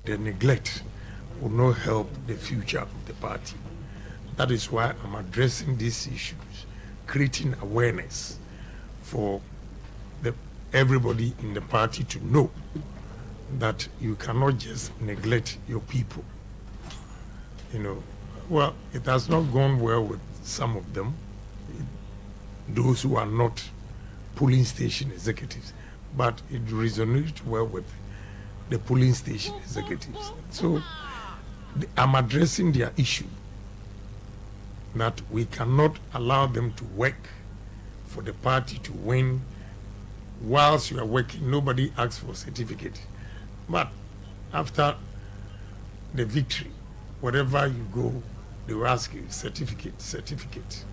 the neglect will not help the future of the party. That is why I'm addressing these issues, creating awareness for everybody in the party to know that you cannot just neglect your people. You know, well, it has not gone well with some of them, those who are not polling station executives, but it resonates well with the polling station executives. So I'm addressing their issue, that we cannot allow them to work for the party to win. Whilst you are working, nobody asks for a certificate. But after the victory, wherever you go, they will ask you, certificate, certificate.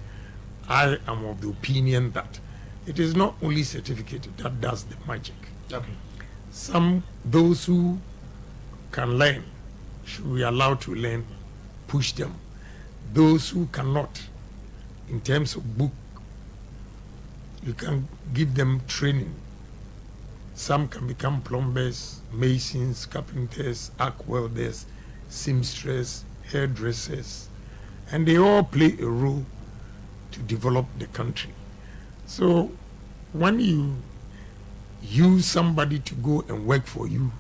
I am of the opinion that it is not only certificate that does the magic. Okay. Those who can learn, should be allowed to learn, push them. Those who cannot, in terms of book, you can give them training. Some can become plumbers, masons, carpenters, arc welders, seamstresses, hairdressers, and they all play a role to develop the country. So when you use somebody to go and work for you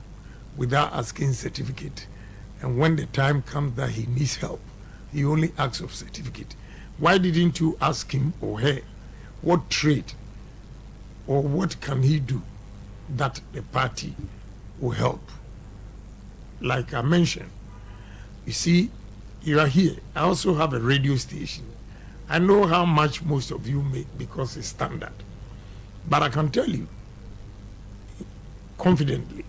without asking certificate, and when the time comes that he needs help, he only asks of certificate. Why didn't you ask him or her what trade or what can he do that the party will help? Like I mentioned, you see, you are here. I also have a radio station. I know how much most of you make because it's standard. But I can tell you confidently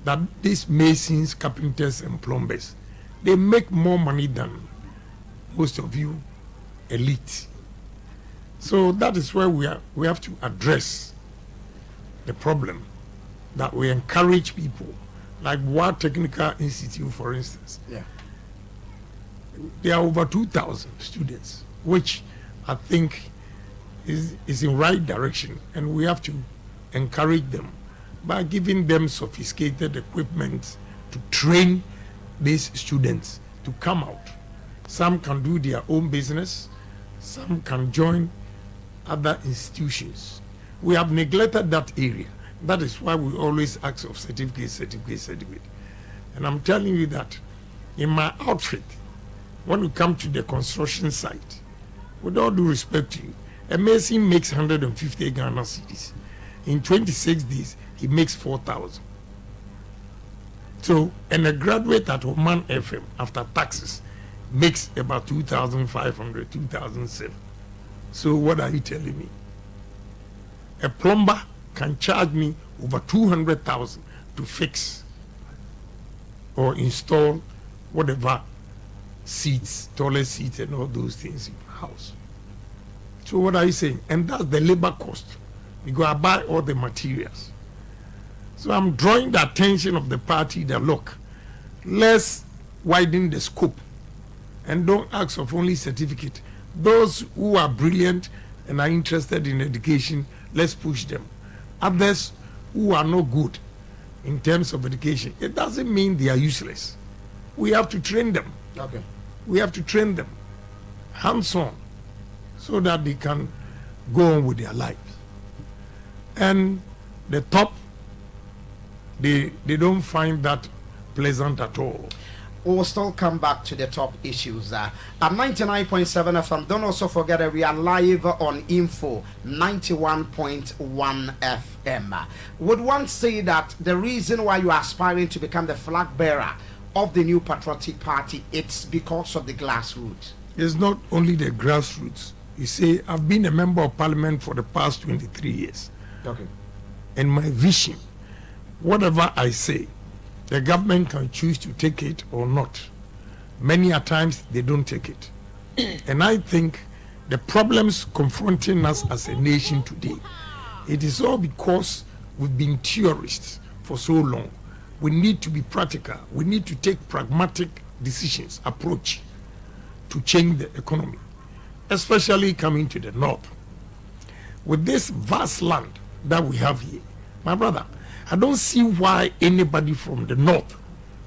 that these masons, carpenters, and plumbers, they make more money than most of you elite. So that is where we have to address the problem, that we encourage people, like World Technical Institute, for instance. Yeah. There are over 2,000 students, which I think is in right direction, and we have to encourage them by giving them sophisticated equipment to train these students to come out. Some can do their own business, some can join other institutions. We have neglected that area. That is why we always ask of certificate, certificate, certificate. And I'm telling you that in my outfit, when you come to the construction site, with all due respect to you, a mason makes 150 Ghana cedis. In 26 days, he makes 4,000. So, and a graduate at Oman FM, after taxes, makes about 2,500, 2,007. So what are you telling me? A plumber can charge me over 200,000 to fix or install whatever seats, toilet seats, and all those things in the house. So what are you saying? And that's the labor cost. You go and buy all the materials. So I'm drawing the attention of the party that, look, let's widen the scope and don't ask of only certificate. Those who are brilliant and are interested in education, let's push them. Others who are not good in terms of education, it doesn't mean they are useless. We have to train them. Okay. We have to train them hands-on so that they can go on with their lives. And the top, they don't find that pleasant at all. We'll still come back to the top issues. At 99.7 FM, don't also forget that we are live on Info 91.1 FM. Would one say that the reason why you are aspiring to become the flag bearer of the new patriotic party, it's because of the grassroots? It's not only the grassroots. You see, I've been a member of parliament for the past 23 years. Okay. And my vision, whatever I say, the government can choose to take it or not. Many a times they don't take it. And I think the problems confronting us as a nation today, it is all because we've been theorists for so long. We need to be practical. We need to take pragmatic decisions, approach to change the economy, especially coming to the north. With this vast land that we have here, my brother, I don't see why anybody from the north,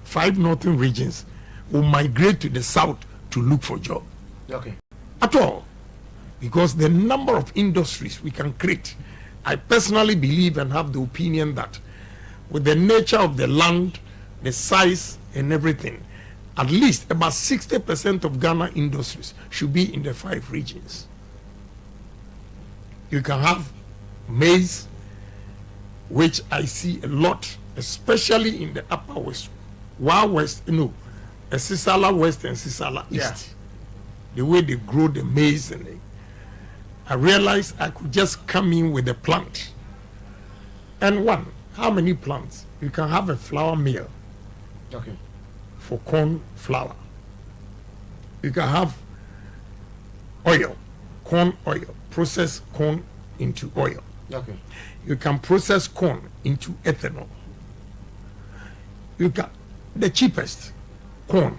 5 northern regions will migrate to the south to look for job. Okay. At all. Because the number of industries we can create, I personally believe and have the opinion that with the nature of the land, the size and everything, at least about 60% of Ghana industries should be in the 5 regions. You can have maize, which I see a lot, especially in the upper west, Sisala West and Sisala East. Yeah. The way they grow the maize, and I realized I could just come in with a plant. And how many plants? You can have a flour mill. Okay. For corn flour. You can have oil, corn oil, process corn into oil. Okay. You can process corn into ethanol. You can, the cheapest corn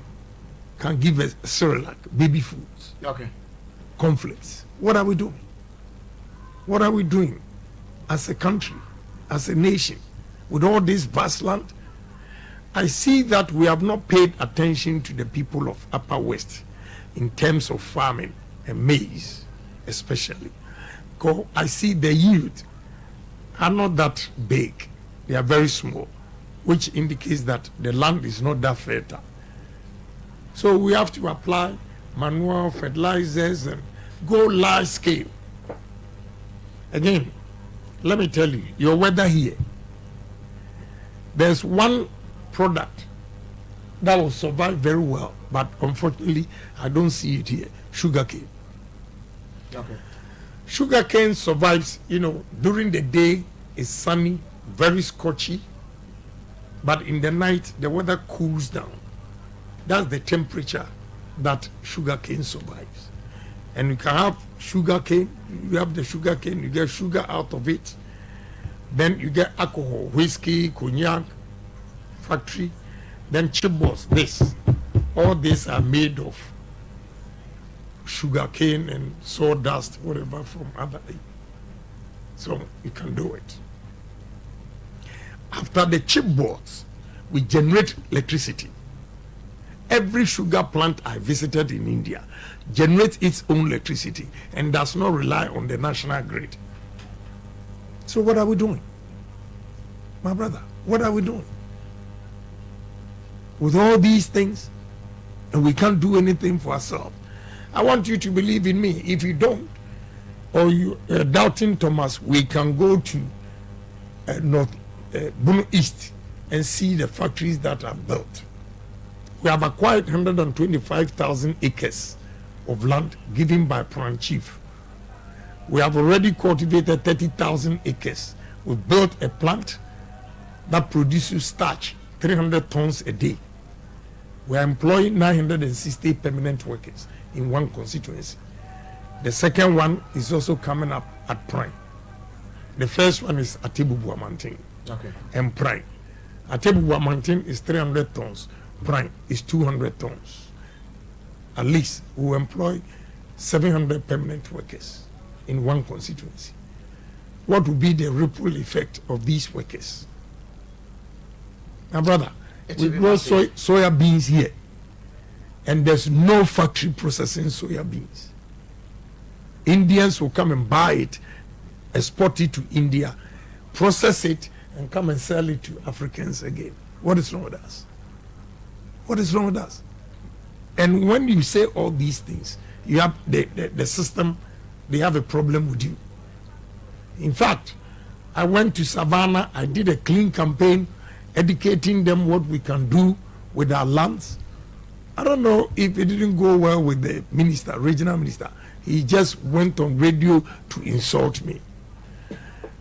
can give us Cerelac, baby foods. Okay. Conflicts. What are we doing? What are we doing as a country, as a nation, with all this vast land? I see that we have not paid attention to the people of Upper West in terms of farming and maize, especially. Because I see the yield are not that big. They are very small, which indicates that the land is not that fertile. So we have to apply manual fertilizers and go large scale. Again, let me tell you, your weather here, there's one product that will survive very well, but unfortunately, I don't see it here. Sugarcane. Okay. Sugarcane survives, during the day it's sunny, very scorchy, but in the night the weather cools down. That's the temperature that sugarcane survives. And you can have sugarcane, you have the sugarcane, you get sugar out of it, then you get alcohol, whiskey, cognac, factory, then chipballs, all these are made of sugarcane and sawdust, whatever, from other. So you can do it. After the chipboards, we generate electricity. Every sugar plant I visited in India generates its own electricity and does not rely on the national grid. So what are we doing? My brother, what are we doing? With all these things, and we can't do anything for ourselves. I want you to believe in me. If you don't, or you are doubting Thomas, we can go to Bono East and see the factories that are built. We have acquired 125,000 acres of land given by Prime Chief. We have already cultivated 30,000 acres. We built a plant that produces starch, 300 tons a day. We are employing 960 permanent workers in one constituency. The second one is also coming up at Prime. The first one is Atebubuamantin. Okay. And Prime. Atebubuamantin is 300 tons. Prime is 200 tons. At least we will employ 700 permanent workers in one constituency. What will be the ripple effect of these workers? My brother, we grow soya beans here, and there's no factory processing soya beans. Indians will come and buy it, export it to India, process it, and come and sell it to Africans again. What is wrong with us? What is wrong with us? And when you say all these things, you have the system, they have a problem with you. In fact, I went to Savannah, I did a clean campaign, educating them what we can do with our lands. I don't know if it didn't go well with the minister, regional minister. He just went on radio to insult me.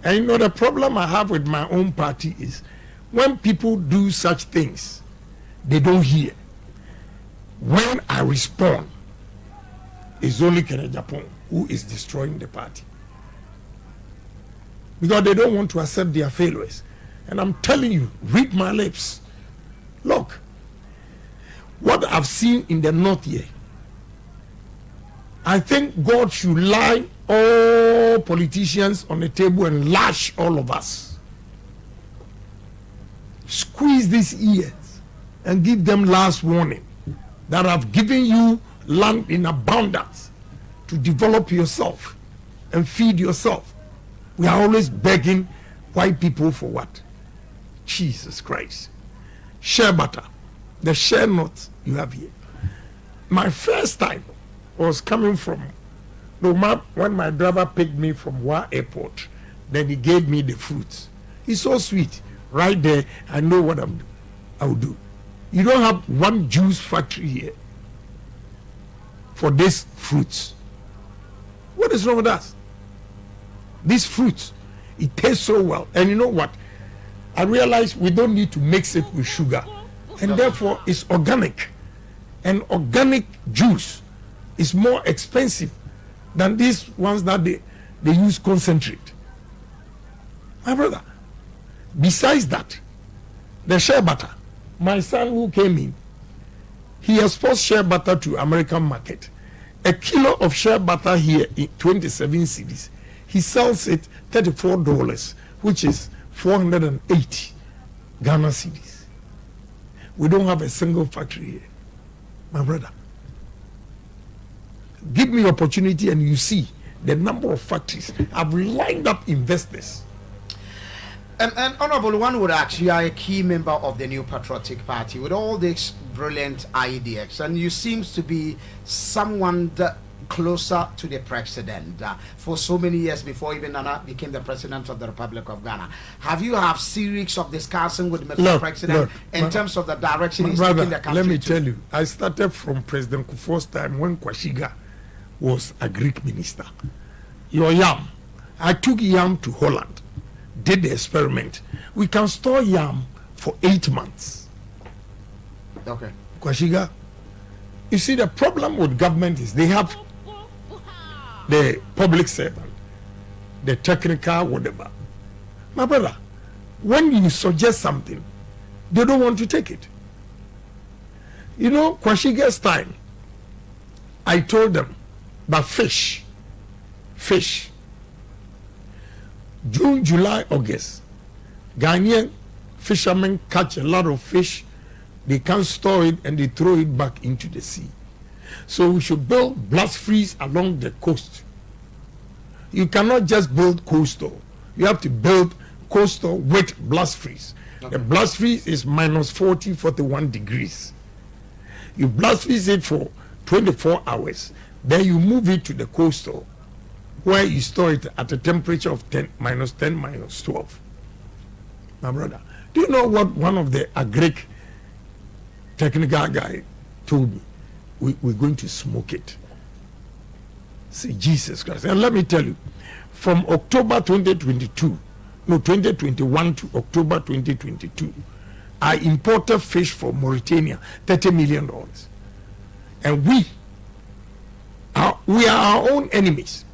And the problem I have with my own party is when people do such things, they don't hear. When I respond, it's only Agyapong who is destroying the party. Because they don't want to accept their failures. And I'm telling you, read my lips. Look, what I've seen in the north here, I think God should lie all politicians on the table and lash all of us. Squeeze these ears and give them last warning that I've given you land in abundance to develop yourself and feed yourself. We are always begging white people for what? Jesus Christ. Share butter. The share nuts you have here. My first time was coming from when my driver picked me from Wa Airport, then he gave me the fruits. It's so sweet. Right there, I know what I will do. You don't have one juice factory here for these fruits. What is wrong with us? These fruits, it tastes so well. And you know what? I realize we don't need to mix it with sugar. And therefore, it's organic. And organic juice is more expensive than these ones that they use concentrate. My brother, besides that, the shea butter, my son who came in, he exports shea butter to American market. A kilo of shea butter here in 27 cedis, he sells it $34, which is 480 Ghana cedis. We don't have a single factory here, my brother. Give me opportunity and you see the number of factories. I've lined up investors. And Honorable, one would ask, you are a key member of the New Patriotic Party with all these brilliant ideas, and you seem to be someone closer to the president for so many years before even Nana became the president of the Republic of Ghana. Have you have series of discussion with Mr. President in terms of the direction he's taking the country? Let me tell you, I started from President Kufuor's time when Kwashiga was a Greek minister. Your yam, I took yam to Holland, did the experiment. We can store yam for 8 months. Okay. Kwashiga, you see, the problem with government is they have the public servant, the technical, whatever. My brother, when you suggest something, they don't want to take it. You know, Kwashiga's time, I told them that fish, June, July, August, Ghanaian fishermen catch a lot of fish, they can't store it and they throw it back into the sea. So we should build blast freeze along the coast. You cannot just build coastal. You have to build coastal with blast freeze. Okay. The blast freeze is minus 40, 41 degrees. You blast freeze it for 24 hours. Then you move it to the coastal where you store it at a temperature of minus 10, minus 12. My brother, do you know what one of the agric technical guy told me? We're going to smoke it. See, Jesus Christ. And let me tell you, from October 2021 to October 2022, I imported fish from Mauritania, $30 million. And we are our own enemies.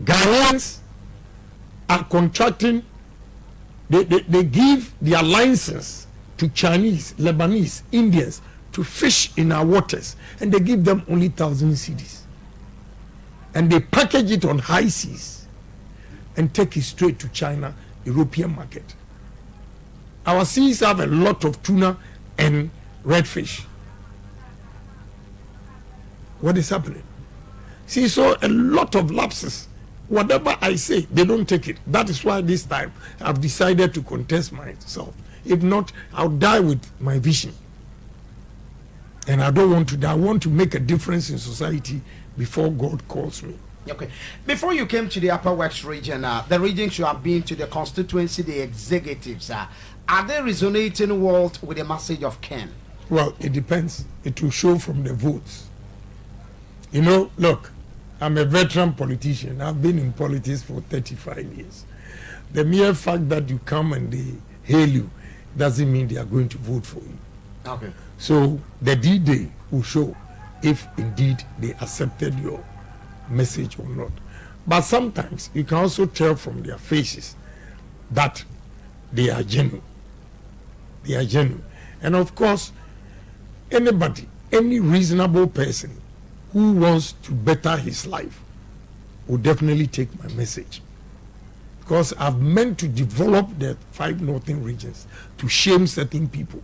Ghanaians are contracting, they give their license to Chinese, Lebanese, Indians to fish in our waters, and they give them only 1,000 cedis. And they package it on high seas and take it straight to China, European market. Our seas have a lot of tuna and redfish. What is happening? See, so a lot of lapses. Whatever I say, they don't take it. That is why this time I've decided to contest myself. If not, I'll die with my vision. And I don't want to die. I want to make a difference in society before God calls me. Okay. Before you came to the Upper West region, the regions you have been to, the constituency, the executives, are they resonating well with the message of Ken? Well, it depends. It will show from the votes. You know, look, I'm a veteran politician. I've been in politics for 35 years. The mere fact that you come and they hail you doesn't mean they are going to vote for you. Okay. So the D-Day will show if indeed they accepted your message or not. But sometimes you can also tell from their faces that they are genuine. They are genuine. And of course, anybody, any reasonable person who wants to better his life will definitely take my message. Because I've meant to develop the 5 northern regions to shame certain people.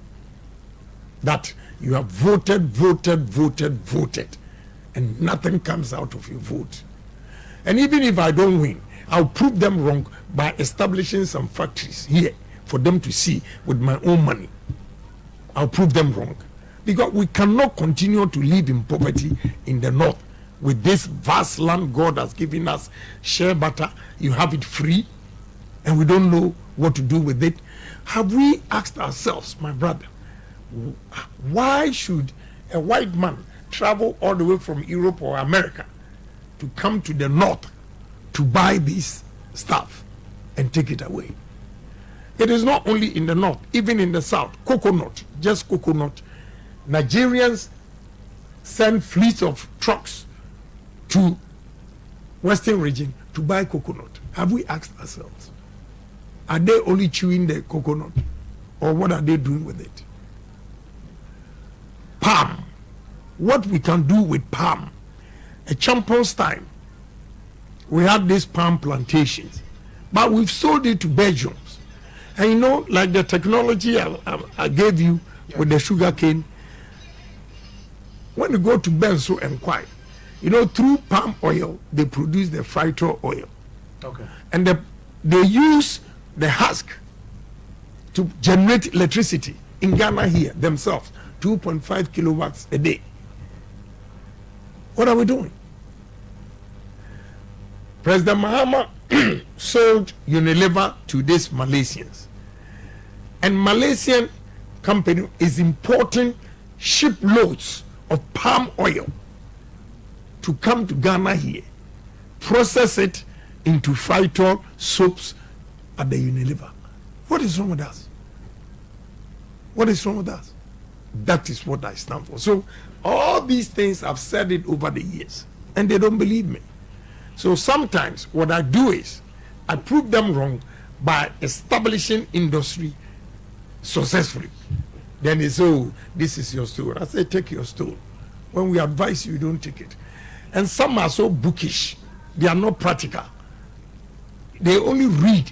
that you have voted, and nothing comes out of your vote. And even if I don't win, I'll prove them wrong by establishing some factories here for them to see with my own money. I'll prove them wrong. Because we cannot continue to live in poverty in the north with this vast land God has given us. Share butter, you have it free, and we don't know what to do with it. Have we asked ourselves, my brother, why should a white man travel all the way from Europe or America to come to the north to buy this stuff and take it away? It is not only in the north, even in the south. Coconut, just coconut. Nigerians send fleets of trucks to western region to buy coconut. Have we asked ourselves, are they only chewing the coconut, or what are they doing with it? Palm, what we can do with palm. A Champions time, we had these palm plantations, but we've sold it to Belgium. And you know, like the technology I gave you with the sugar cane, when you go to Benso and Kwai, you know, through palm oil, they produce the phyto oil. Okay. And they use the husk to generate electricity in Ghana here themselves, 2.5 kilowatts a day. What are we doing? President Mahama sold Unilever to these Malaysians. And Malaysian company is importing shiploads of palm oil to come to Ghana here, process it into phytol soaps at the Unilever. What is wrong with us? What is wrong with us? That is what I stand for. So all these things, I've said it over the years, and they don't believe me. So sometimes what I do is I prove them wrong by establishing industry successfully. Then they say, oh, this is your stool. I say, take your stool. When we advise you, you don't take it. And some are so bookish, they are not practical. They only read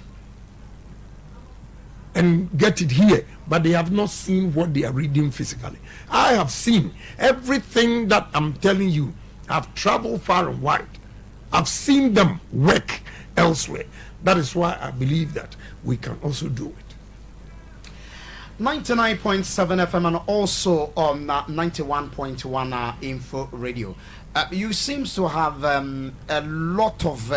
and get it here, but they have not seen what they are reading physically. I have seen everything that I'm telling you. I've traveled far and wide. I've seen them work elsewhere. That is why I believe that we can also do it. 99.7 FM and also on 91.1 Info Radio. You seem to have a lot of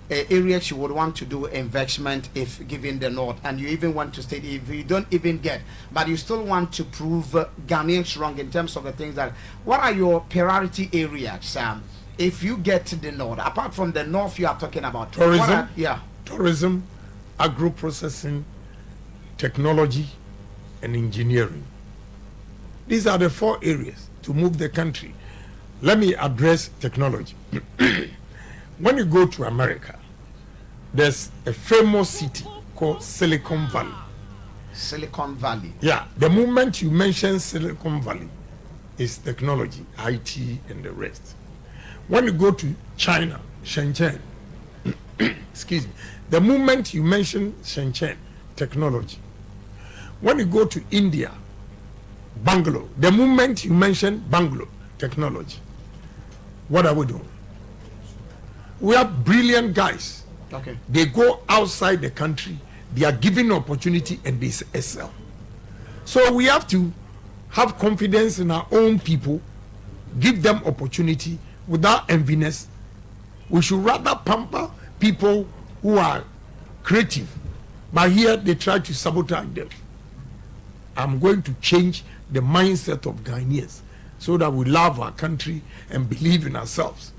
areas you would want to do investment if given the north, and you even want to state if you don't even get, but you still want to prove Ghanaians wrong in terms of the things that, what are your priority areas if you get to the north, apart from the north you are talking about? Tourism, tourism, agro-processing, technology, and engineering. These are the 4 areas to move the country. Let me address technology. When you go to America, there's a famous city called Silicon Valley. Silicon Valley. Yeah, the moment you mention Silicon Valley, is technology, IT, and the rest. When you go to China, Shenzhen, excuse me, the moment you mention Shenzhen, technology. When you go to India, Bangalore, the moment you mention Bangalore, technology. What are we doing? We have brilliant guys. Okay. They go outside the country, they are given opportunity and they excel. So we have to have confidence in our own people, give them opportunity without enviness. We should rather pamper people who are creative, but here they try to sabotage them. I'm going to change the mindset of Ghanaians so that we love our country and believe in ourselves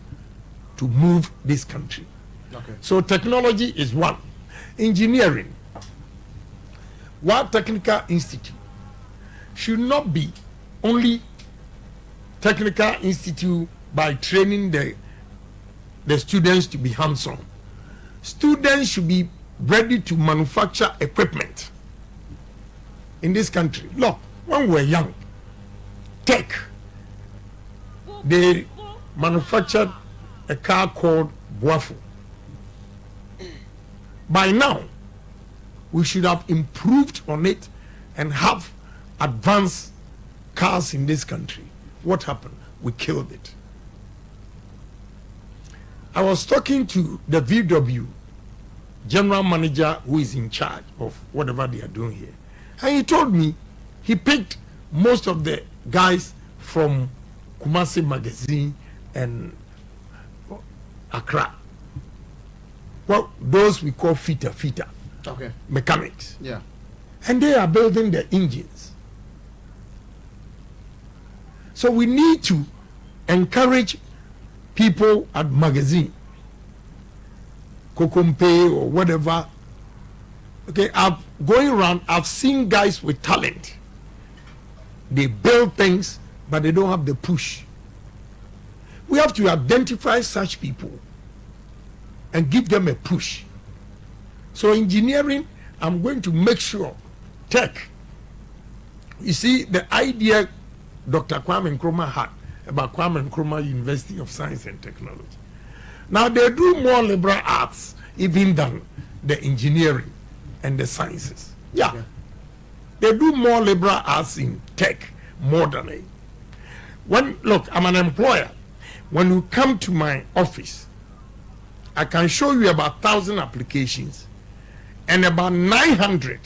to move this country. Okay. So technology is one. Engineering. One technical institute should not be only technical institute by training the students to be hands-on. Students should be ready to manufacture equipment in this country. Look, when we were young, tech, they manufactured a car called Boafu. By now, we should have improved on it and have advanced cars in this country. What happened? We killed it. I was talking to the VW general manager who is in charge of whatever they are doing here. And he told me he picked most of the guys from Kumasi Magazine and Accra. Well, those we call fitter. Okay. Mechanics. Yeah. And they are building the engines. So we need to encourage people at magazine, Kokompe or whatever. Okay, going around, I've seen guys with talent. They build things, but they don't have the push. We have to identify such people and give them a push. So engineering, I'm going to make sure, tech. You see, the idea Dr. Kwame Nkrumah had about Kwame Nkrumah University of Science and Technology. Now they do more liberal arts even than the engineering and the sciences. Yeah. Okay. They do more liberal arts in tech more than it. Look, I'm an employer. When you come to my office, I can show you about 1,000 applications and about 900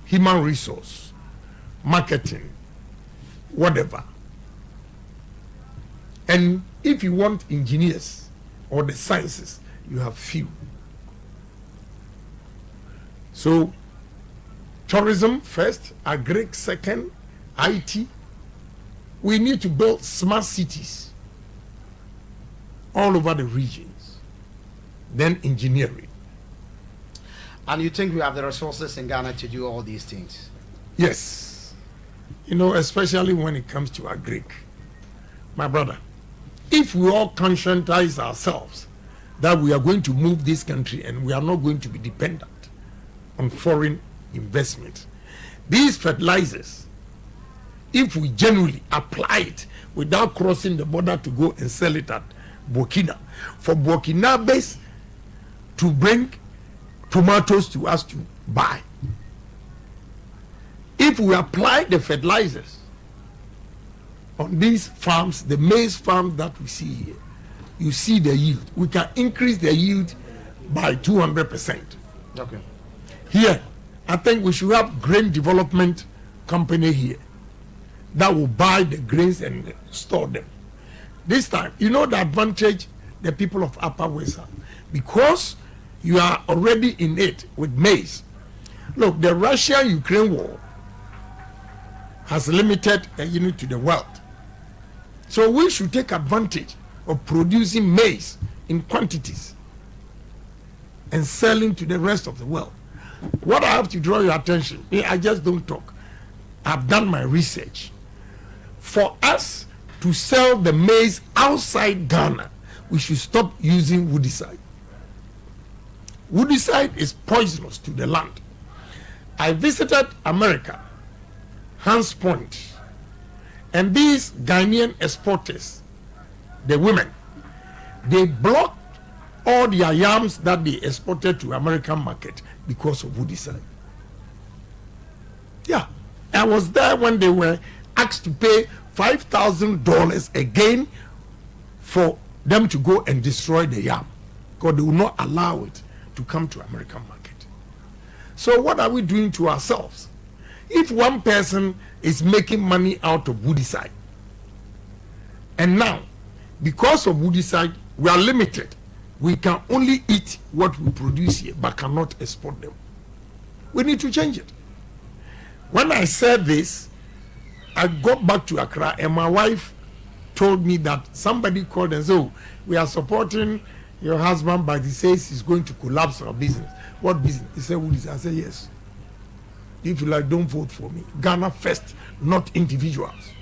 human resource, marketing, whatever. And if you want engineers or the sciences, you have few. So tourism first, agric second, IT. We need to build smart cities all over the regions. Then engineering. And you think we have the resources in Ghana to do all these things? Yes. You know, especially when it comes to agric. My brother, if we all conscientize ourselves that we are going to move this country and we are not going to be dependent on foreign investment, these fertilizers, if we genuinely apply it without crossing the border to go and sell it at Burkina, for Burkinabes to bring tomatoes to us to buy, if we apply the fertilizers on these farms, the maize farms that we see here, you see the yield. We can increase the yield by 200%. Okay. Here, I think we should have grain development company here that will buy the grains and store them. This time, you know the advantage the people of Upper West have, because you are already in it with maize. Look, the Russia-Ukraine war has limited a unit to the world. So we should take advantage of producing maize in quantities and selling to the rest of the world. What I have to draw your attention, I just don't talk. I've done my research. For us to sell the maize outside Ghana, we should stop using woodicide. Woodicide is poisonous to the land. I visited America, Hans Point, and these Ghanaian exporters, the women, they blocked all their yams that they exported to American market because of woodicide. Yeah, I was there when they were asked to pay $5,000 again for them to go and destroy the yam, because they will not allow it to come to American market. So what are we doing to ourselves? If one person is making money out of woodicide, and now because of woodicide we are limited, we can only eat what we produce here but cannot export them. We need to change it. When I said this, I got back to Accra and my wife told me that somebody called and said, "Oh, we are supporting your husband, but he says he's going to collapse our business." What business? He said, "Woodicide." I said, "Yes. If you like, don't vote for me. Ghana first, not individuals.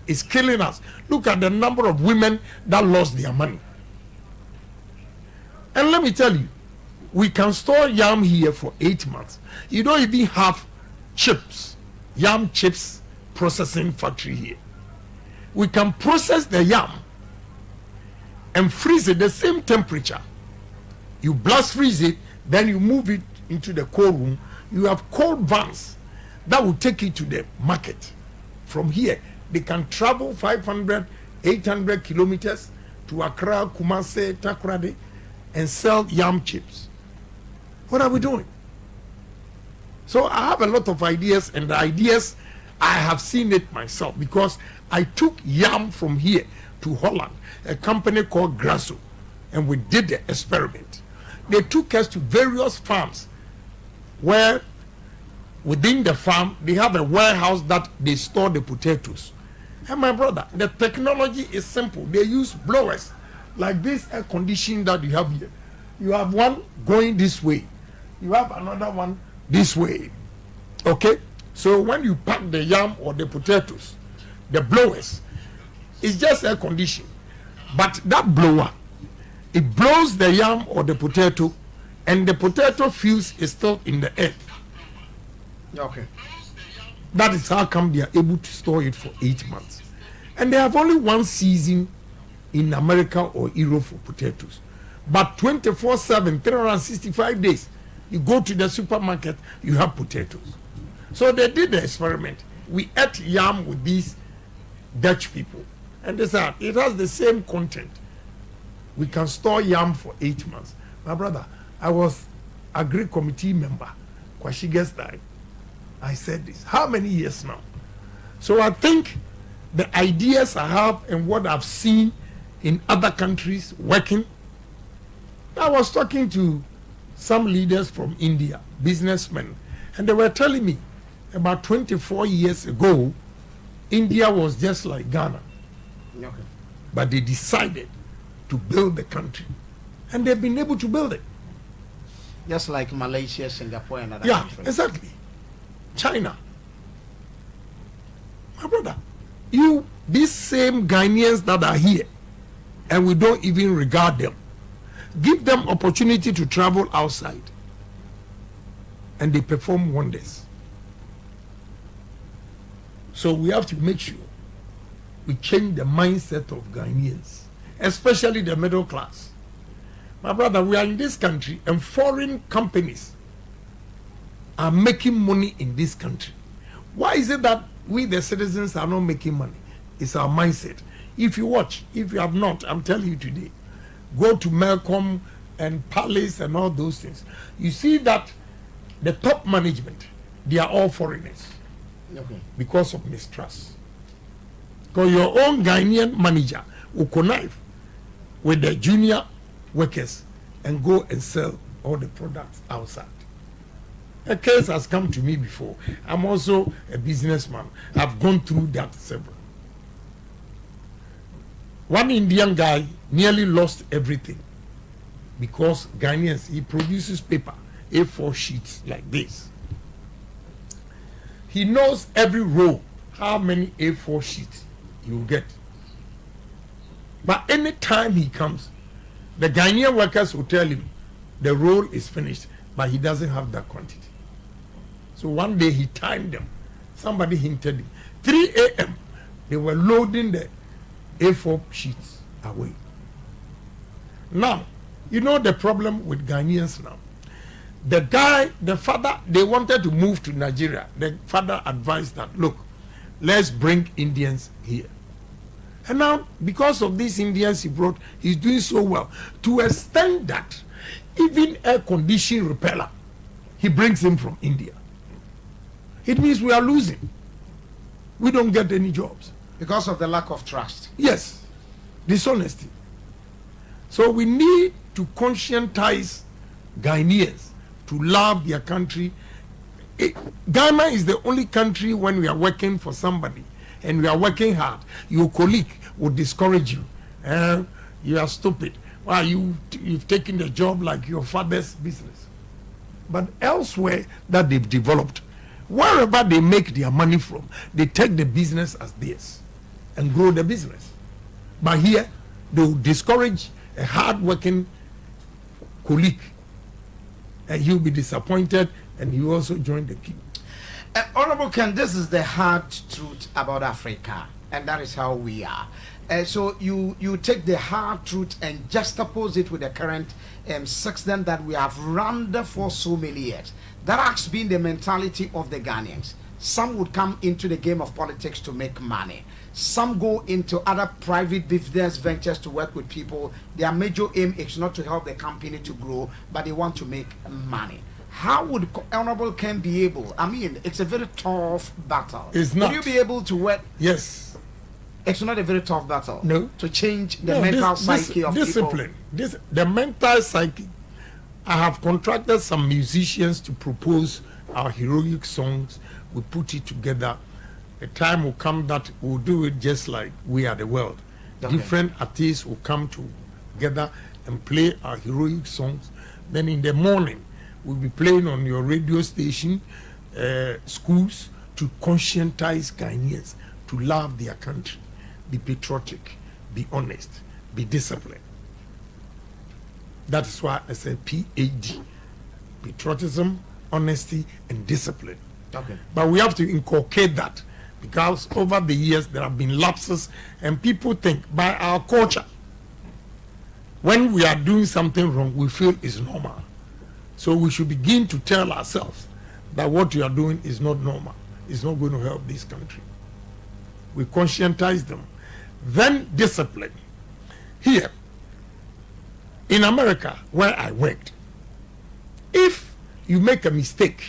It's killing us. Look at the number of women that lost their money. And let me tell you, we can store yam here for 8 months. You don't even have chips, yam chips processing factory here. We can process the yam and freeze it the same temperature. You blast freeze it, then you move it into the cold room. You have cold vans that will take it to the market from here They can travel 500, 800 kilometers to Accra, Kumasi, Takoradi, and sell yam chips. What are we doing? So I have a lot of ideas, and the ideas, I have seen it myself, because I took yam from here to Holland, a company called Grasso, and we did the experiment. They took us to various farms where within the farm they have a warehouse that they store the potatoes. And my brother, the technology is simple. They use blowers like this air conditioning that you have here. You have one going this way, you have another one this way. Okay, so when you pack the yam or the potatoes, the blowers, it's just air conditioning, but that blower, it blows the yam or the potato, and the potato fuse is still in the earth. Okay. That is how come they are able to store it for 8 months. And they have only one season in America or Europe for potatoes. But 24/7, 365 days, you go to the supermarket, you have potatoes. So they did the experiment. We ate yam with these Dutch people. And they said, it has the same content. We can store yam for 8 months. My brother, I was agri committee member. Kwashiges died. I said this. How many years now? So I think the ideas I have and what I've seen in other countries working. I was talking to some leaders from India, businessmen, and they were telling me about 24 years ago, India was just like Ghana. Okay. But they decided to build the country, and they've been able to build it. Just like Malaysia, Singapore, and other Yeah, countries. exactly. China. My brother, these same Ghanaians that are here, and we don't even regard them, give them opportunity to travel outside, and they perform wonders. So we have to make sure we change the mindset of Ghanaians, especially the middle class. My brother, we are in this country, and foreign companies are making money in this country. Why is it that we the citizens are not making money? It's our mindset. If you watch, if you have not, I'm telling you today, go to Malcolm and Palace and all those things. You see that the top management, they are all foreigners. Okay. Because of mistrust. Because your own Ghanaian manager will connive with the junior workers and go and sell all the products outside. A case has come to me before. I'm also a businessman. I've gone through that several. One Indian guy nearly lost everything because Ghanaians, he produces paper, A4 sheets like this. He knows every row, how many A4 sheets you will get. But any time he comes, the Ghanaian workers will tell him the roll is finished, but he doesn't have that quantity. So one day he timed them. Somebody hinted him. 3 a.m. they were loading the A4 sheets away. Now, you know the problem with Ghanaians now. The father, they wanted to move to Nigeria. The father advised that, look, let's bring Indians here. And now, because of these Indians he brought, he's doing so well. To extend that, even air conditioning repeller, he brings him from India. It means we are losing. We don't get any jobs. Because of the lack of trust. Yes, dishonesty. So we need to conscientize Ghanaians to love their country. Ghana is the only country when we are working for somebody and we are working hard, your colleague will discourage you. You are stupid. Why you've taken the job like your father's business. But elsewhere that they've developed, wherever they make their money from, they take the business as theirs and grow the business. But here, they will discourage a hard-working colleague, and he'll be disappointed, and he also join the queue. Honorable Ken, this is the hard truth about Africa, and that is how we are. So you take the hard truth and juxtapose it with the current system that we have run for so many years. That has been the mentality of the Ghanaians. Some would come into the game of politics to make money. Some go into other private business ventures to work with people. Their major aim is not to help the company to grow, but they want to make money. How would Honorable Ken be able? I mean, it's a very tough battle. It's not. Would you be able to work? Yes. It's not a very tough battle. No. To change the mental psyche of discipline. people. The mental psyche. I have contracted some musicians to propose our heroic songs. We put it together. A time will come that we'll do it just like We Are the World. Okay. Different artists will come together and play our heroic songs. Then in the morning, we'll be playing on your radio station, schools, to conscientize Ghanaians to love their country, be patriotic, be honest, be disciplined. That is why I say PAD, patriotism, honesty, and discipline. Okay. But we have to inculcate that, because over the years there have been lapses, and people think by our culture, when we are doing something wrong, we feel it's normal. So we should begin to tell ourselves that what you are doing is not normal. It's not going to help this country. We conscientize them. Then discipline. Here, in America, where I worked, if you make a mistake,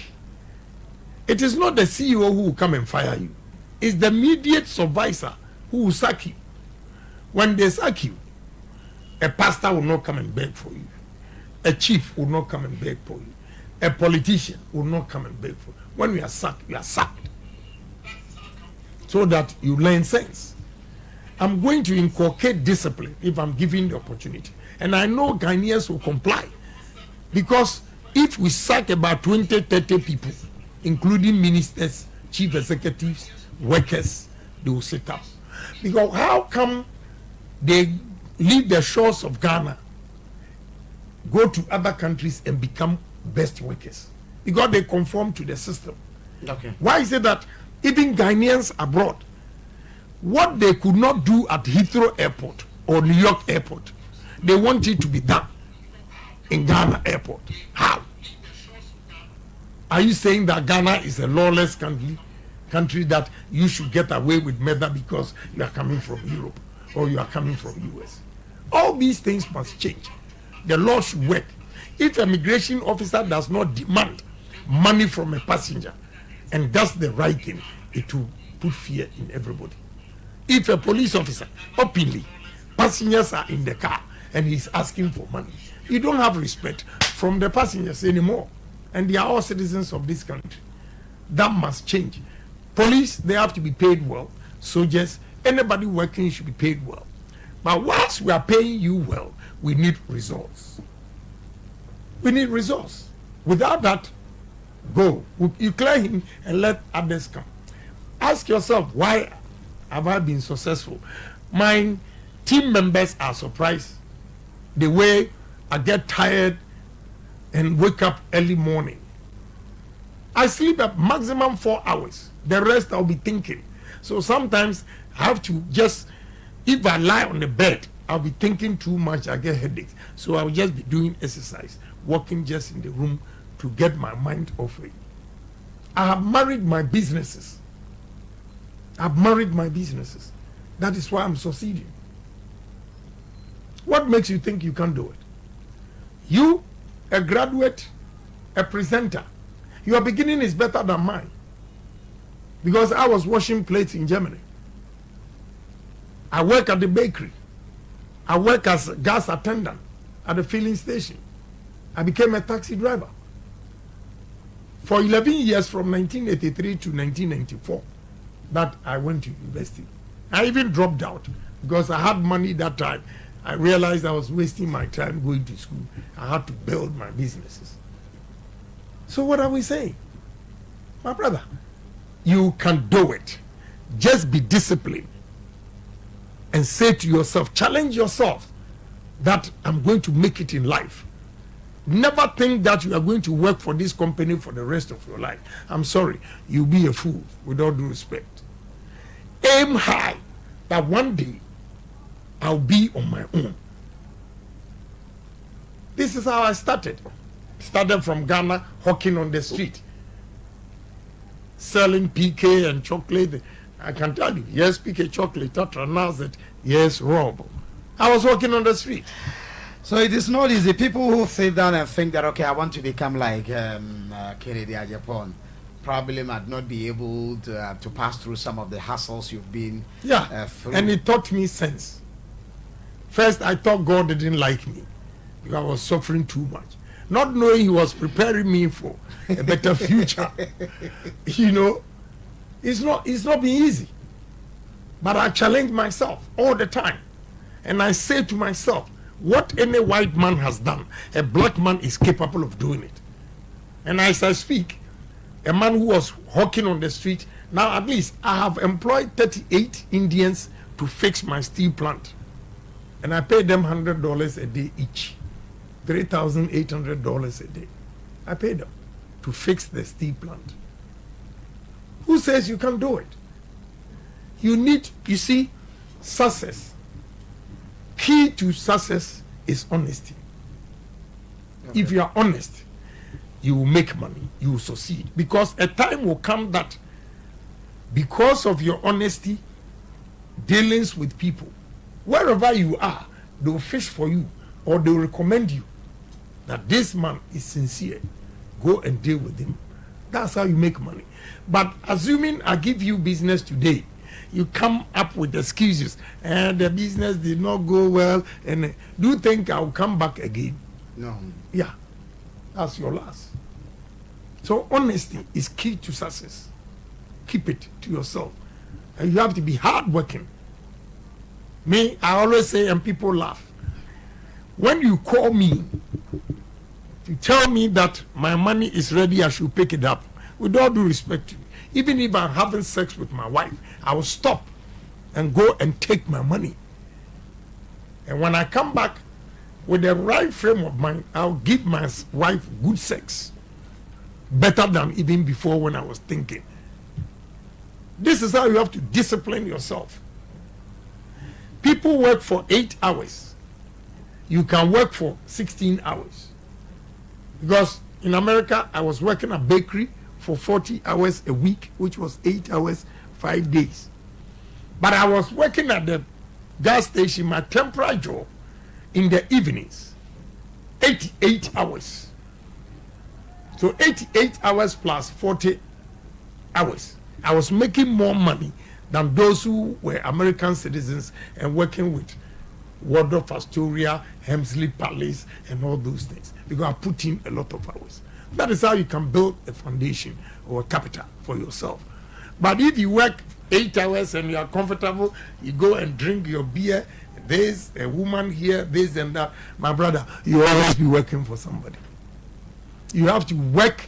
it is not the CEO who will come and fire you. It's the immediate supervisor who will sack you. When they sack you, a pastor will not come and beg for you. A chief will not come and beg for you. A politician will not come and beg for you. When you are sacked, you are sacked. So that you learn sense. I'm going to inculcate discipline if I'm given the opportunity. And I know Ghanaians will comply. Because if we sack about 20, 30 people, including ministers, chief executives, workers, they will sit up. Because how come they leave the shores of Ghana, go to other countries and become best workers? Because they conform to the system. Okay. Why is it that even Ghanaians abroad, what they could not do at Heathrow Airport or New York Airport, they want it to be done in Ghana Airport? How? Are you saying that Ghana is a lawless country that you should get away with murder because you are coming from Europe or you are coming from US? All these things must change. The law should work. If an immigration officer does not demand money from a passenger and does the right thing, it will put fear in everybody. If a police officer openly, passengers are in the car and he's asking for money, you don't have respect from the passengers anymore. And they are all citizens of this country. That must change. Police, they have to be paid well. Soldiers, anybody working should be paid well. But whilst we are paying you well, we need results. We need results. Without that, go. You clear him and let others come. Ask yourself, why have I been successful? My team members are surprised the way I get tired and wake up early morning. I sleep at maximum 4 hours. The rest I'll be thinking. So sometimes I have to just, if I lie on the bed, I'll be thinking too much, I get headaches. So I'll just be doing exercise, walking just in the room to get my mind off it. I have married my businesses. I've married my businesses. That is why I'm succeeding. What makes you think you can do it? You, a graduate, a presenter, your beginning is better than mine. Because I was washing plates in Germany. I work at the bakery. I work as a gas attendant at the filling station. I became a taxi driver. For 11 years, from 1983 to 1994, that I went to university. I even dropped out because I had money that time. I realized I was wasting my time going to school. I had to build my businesses. So what are we saying? My brother, you can do it. Just be disciplined and say to yourself, challenge yourself that I'm going to make it in life. Never think that you are going to work for this company for the rest of your life. I'm sorry, you'll be a fool, with all due respect. Aim high that one day I'll be on my own. This is how I started. Started from Ghana, hawking on the street, selling PK and chocolate. I can tell you, yes, PK chocolate, Tatra Nazet, yes, Rob. I was walking on the street. So it is not easy. People who sit down and think that, okay, I want to become like Kennedy Agyapong, probably might not be able to pass through some of the hassles you've been through. And it taught me sense. First, I thought God didn't like me because I was suffering too much, not knowing He was preparing me for a better future. You know, it's not been easy. But I challenge myself all the time. And I say to myself, what any white man has done, a black man is capable of doing it. And as I speak, a man who was hawking on the street, now at least I have employed 38 Indians to fix my steel plant. And I paid them $100 a day each, $3,800 a day. I paid them to fix the steel plant. Who says you can do it? You need, you see, success. Key to success is honesty. Okay. If you are honest, you will make money, you will succeed. Because a time will come that because of your honesty, dealings with people, wherever you are, they will fish for you or they will recommend you that this man is sincere. Go and deal with him. That's how you make money. But assuming I give you business today, you come up with excuses and the business did not go well, and do you think I'll come back again? No. Yeah, that's your last. So honesty is key to success. Keep it to yourself. And you have to be hardworking. Me, I always say, and people laugh, when you call me to tell me that my money is ready, I should pick it up, with all due respect to you. Even if I'm having sex with my wife, I will stop and go and take my money. And when I come back with the right frame of mind, I'll give my wife good sex. Better than even before when I was thinking. This is how you have to discipline yourself. People work for 8 hours. You can work for 16 hours. Because in America, I was working at a bakery for 40 hours a week, which was 8 hours, 5 days. But I was working at the gas station, my temporary job, in the evenings, 88 hours. So 88 hours plus 40 hours. I was making more money than those who were American citizens and working with Waldorf Astoria, Hemsley Palace, and all those things. Because I put in a lot of hours. That is how you can build a foundation or a capital for yourself. But if you work 8 hours and you are comfortable, you go and drink your beer, there's a woman here, this and that, my brother, you always be working for somebody. You have to work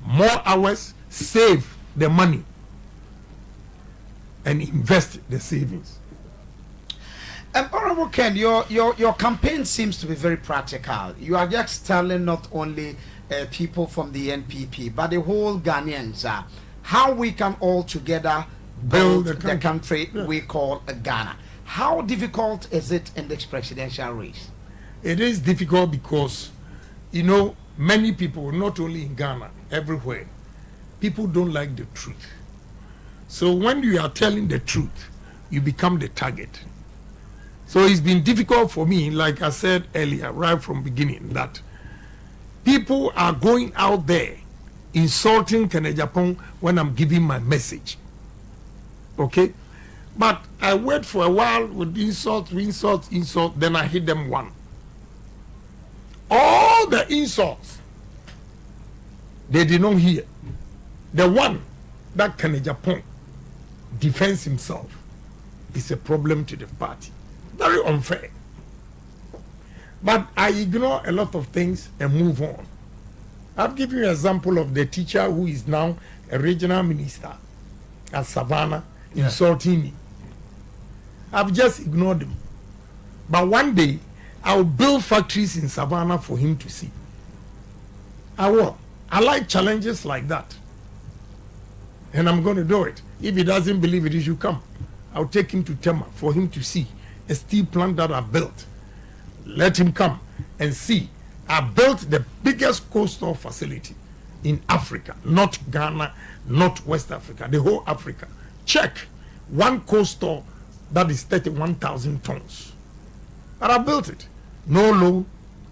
more hours, save the money, and invest the savings. Honorable Ken, your campaign seems to be very practical. You are just telling not only people from the NPP, but the whole Ghanaians, how we can all together build the country we call Ghana. How difficult is it in this presidential race? It is difficult because, you know, many people, not only in Ghana, everywhere, people don't like the truth. So when you are telling the truth, you become the target. So it's been difficult for me, like I said earlier, right from beginning, that people are going out there insulting Agyapong when I'm giving my message. Okay? But I wait for a while with insult, then I hit them one. All the insults, they did not hear. The one that Agyapong defends himself is a problem to the party. Very unfair. But I ignore a lot of things and move on. I've given you an example of the teacher who is now a regional minister at Savannah insulting me. I've just ignored him. But one day, I'll build factories in Savannah for him to see. I will. I like challenges like that. And I'm going to do it. If he doesn't believe it, he should come. I'll take him to Tema for him to see a steel plant that I built. Let him come and see. I built the biggest coastal facility in Africa, not Ghana, not West Africa, the whole Africa. Check one coal store that is 31,000 tons. But I built it. No loan,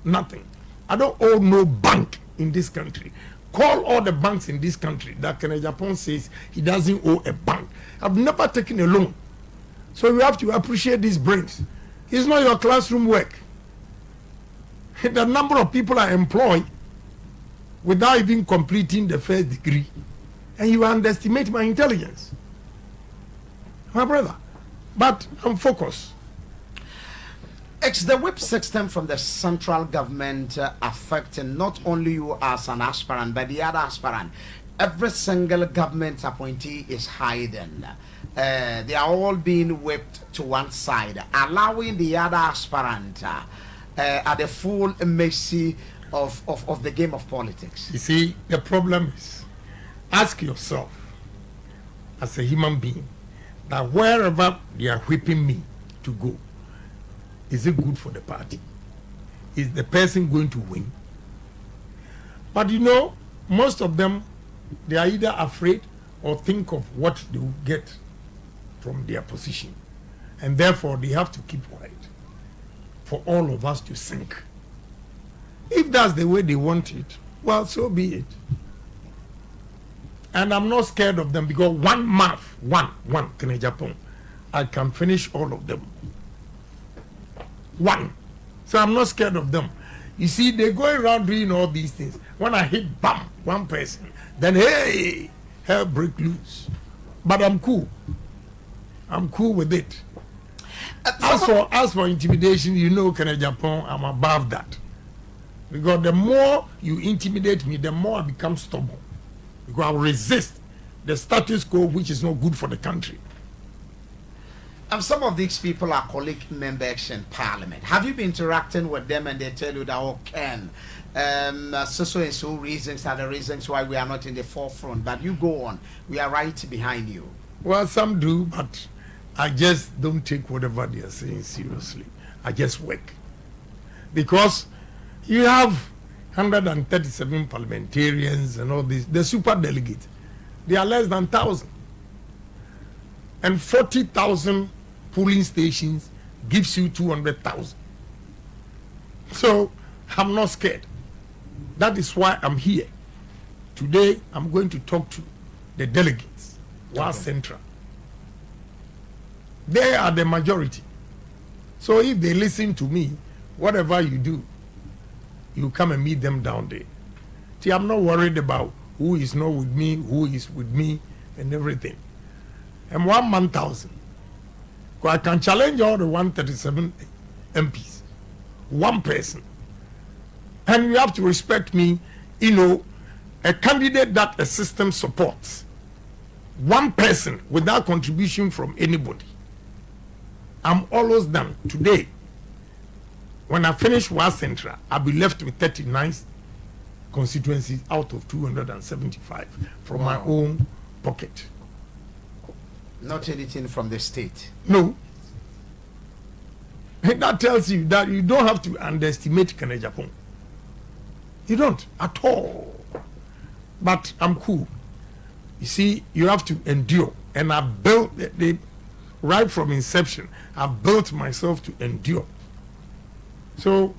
nothing. I don't owe no bank in this country. Call all the banks in this country that Agyapong says he doesn't owe a bank. I've never taken a loan. So you have to appreciate these brains. It's not your classroom work. The number of people I employ without even completing the first degree, and you underestimate my intelligence, my brother. But I'm focused. It's the whip system from the central government affecting not only you as an aspirant, but the other aspirant. Every single government appointee is hiding. They are all being whipped to one side, allowing the other aspirant at the full mercy of the game of politics. You see, the problem is, ask yourself, as a human being, that wherever they are whipping me to go, is it good for the party? Is the person going to win? But you know, most of them, they are either afraid or think of what they will get from their position. And therefore, they have to keep quiet for all of us to sink. If that's the way they want it, well, so be it. And I'm not scared of them because one month, one, Agyapong, I can finish all of them. One. So I'm not scared of them. You see, they go around doing all these things. When I hit bam, one person, then hey, hell break loose. But I'm cool. I'm cool with it. As for intimidation, you know, Agyapong, I'm above that. Because the more you intimidate me, the more I become stubborn. Because I will resist the status quo, which is not good for the country. And some of these people are colleague members in parliament. Have you been interacting with them and they tell you that, oh, Ken, so and so reasons are the reasons why we are not in the forefront, but you go on, we are right behind you? Well, some do, but I just don't take whatever they are saying seriously. I just work. Because you have 137 parliamentarians and all this, the super delegates, they are less than 1,000. And 40,000 polling stations gives you 200,000. So I'm not scared. That is why I'm here. Today I'm going to talk to the delegates, Wa Central. They are the majority. So if they listen to me, whatever you do, you come and meet them down there. See, I'm not worried about who is not with me, who is with me, and everything. I'm 1,000. I can challenge all the 137 MPs. One person. And you have to respect me, you know, a candidate that a system supports. One person without contribution from anybody. I'm almost done. Today, when I finish Wa Central, I'll be left with 39 constituencies out of 275 from my own pocket. Not anything from the state? No. And that tells you that you don't have to underestimate Agyapong. You don't at all. But I'm cool. You see, you have to endure. And I built right from inception, I built myself to endure. So,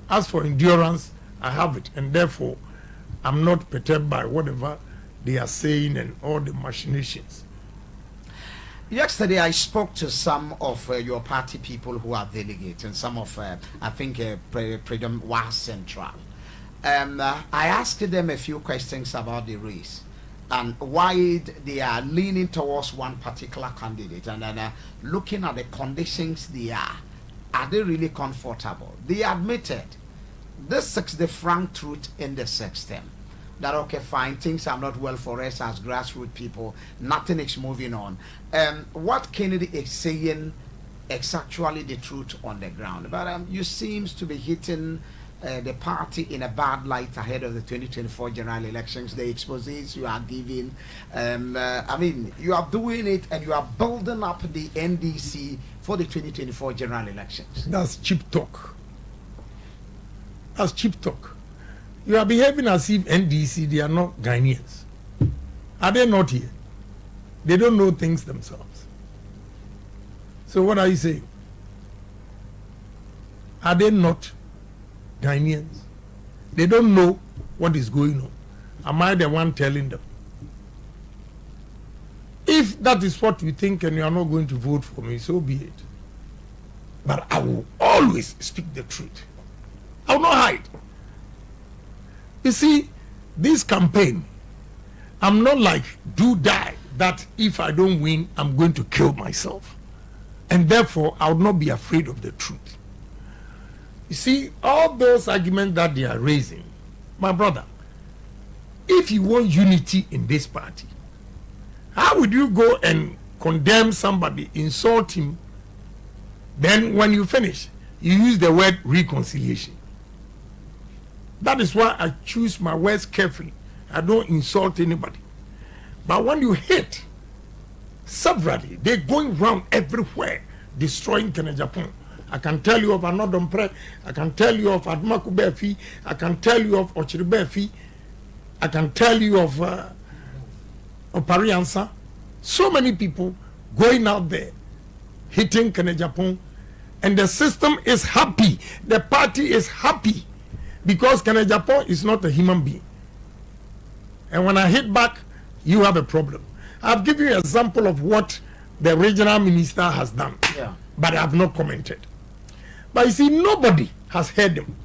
as for endurance, I have it. And therefore, I'm not perturbed by whatever they are saying and all the machinations. Yesterday, I spoke to some of your party people who are delegates and some of, I think, President Wa Central. I asked them a few questions about the race and why they are leaning towards one particular candidate, and then looking at the conditions they are they really comfortable? They admitted this is the frank truth in the system. That okay, fine, things are not well for us as grassroots people, nothing is moving on. What Kennedy is saying is actually the truth on the ground. But you seems to be hitting the party in a bad light ahead of the 2024 general elections. The exposés you are giving, I mean, you are doing it and you are building up the NDC for the 2024 general elections. That's cheap talk. That's cheap talk. You are behaving as if NDC, they are not Ghanaians. Are they not here? They don't know things themselves. So what are you saying? Are they not Ghanaians? They don't know what is going on. Am I the one telling them? If that is what you think and you are not going to vote for me, so be it. But I will always speak the truth. I will not hide. You see, this campaign, I'm not like do die that if I don't win, I'm going to kill myself. And therefore, I will not be afraid of the truth. You see, all those arguments that they are raising, my brother, if you want unity in this party, how would you go and condemn somebody, insult him, then when you finish, you use the word reconciliation? That is why I choose my words carefully. I don't insult anybody. But when you hate severally, they're going around everywhere, destroying Agyapong. I can tell you of Anodompre, I can tell you of Amoakwa-Boadu, I can tell you of Ochiribefi, I can tell you of Opariansa. So many people going out there, hitting Agyapong, and the system is happy. The party is happy because Agyapong is not a human being. And when I hit back, you have a problem. I've given you an example of what the regional minister has done, but I have not commented. But you see, nobody has heard them.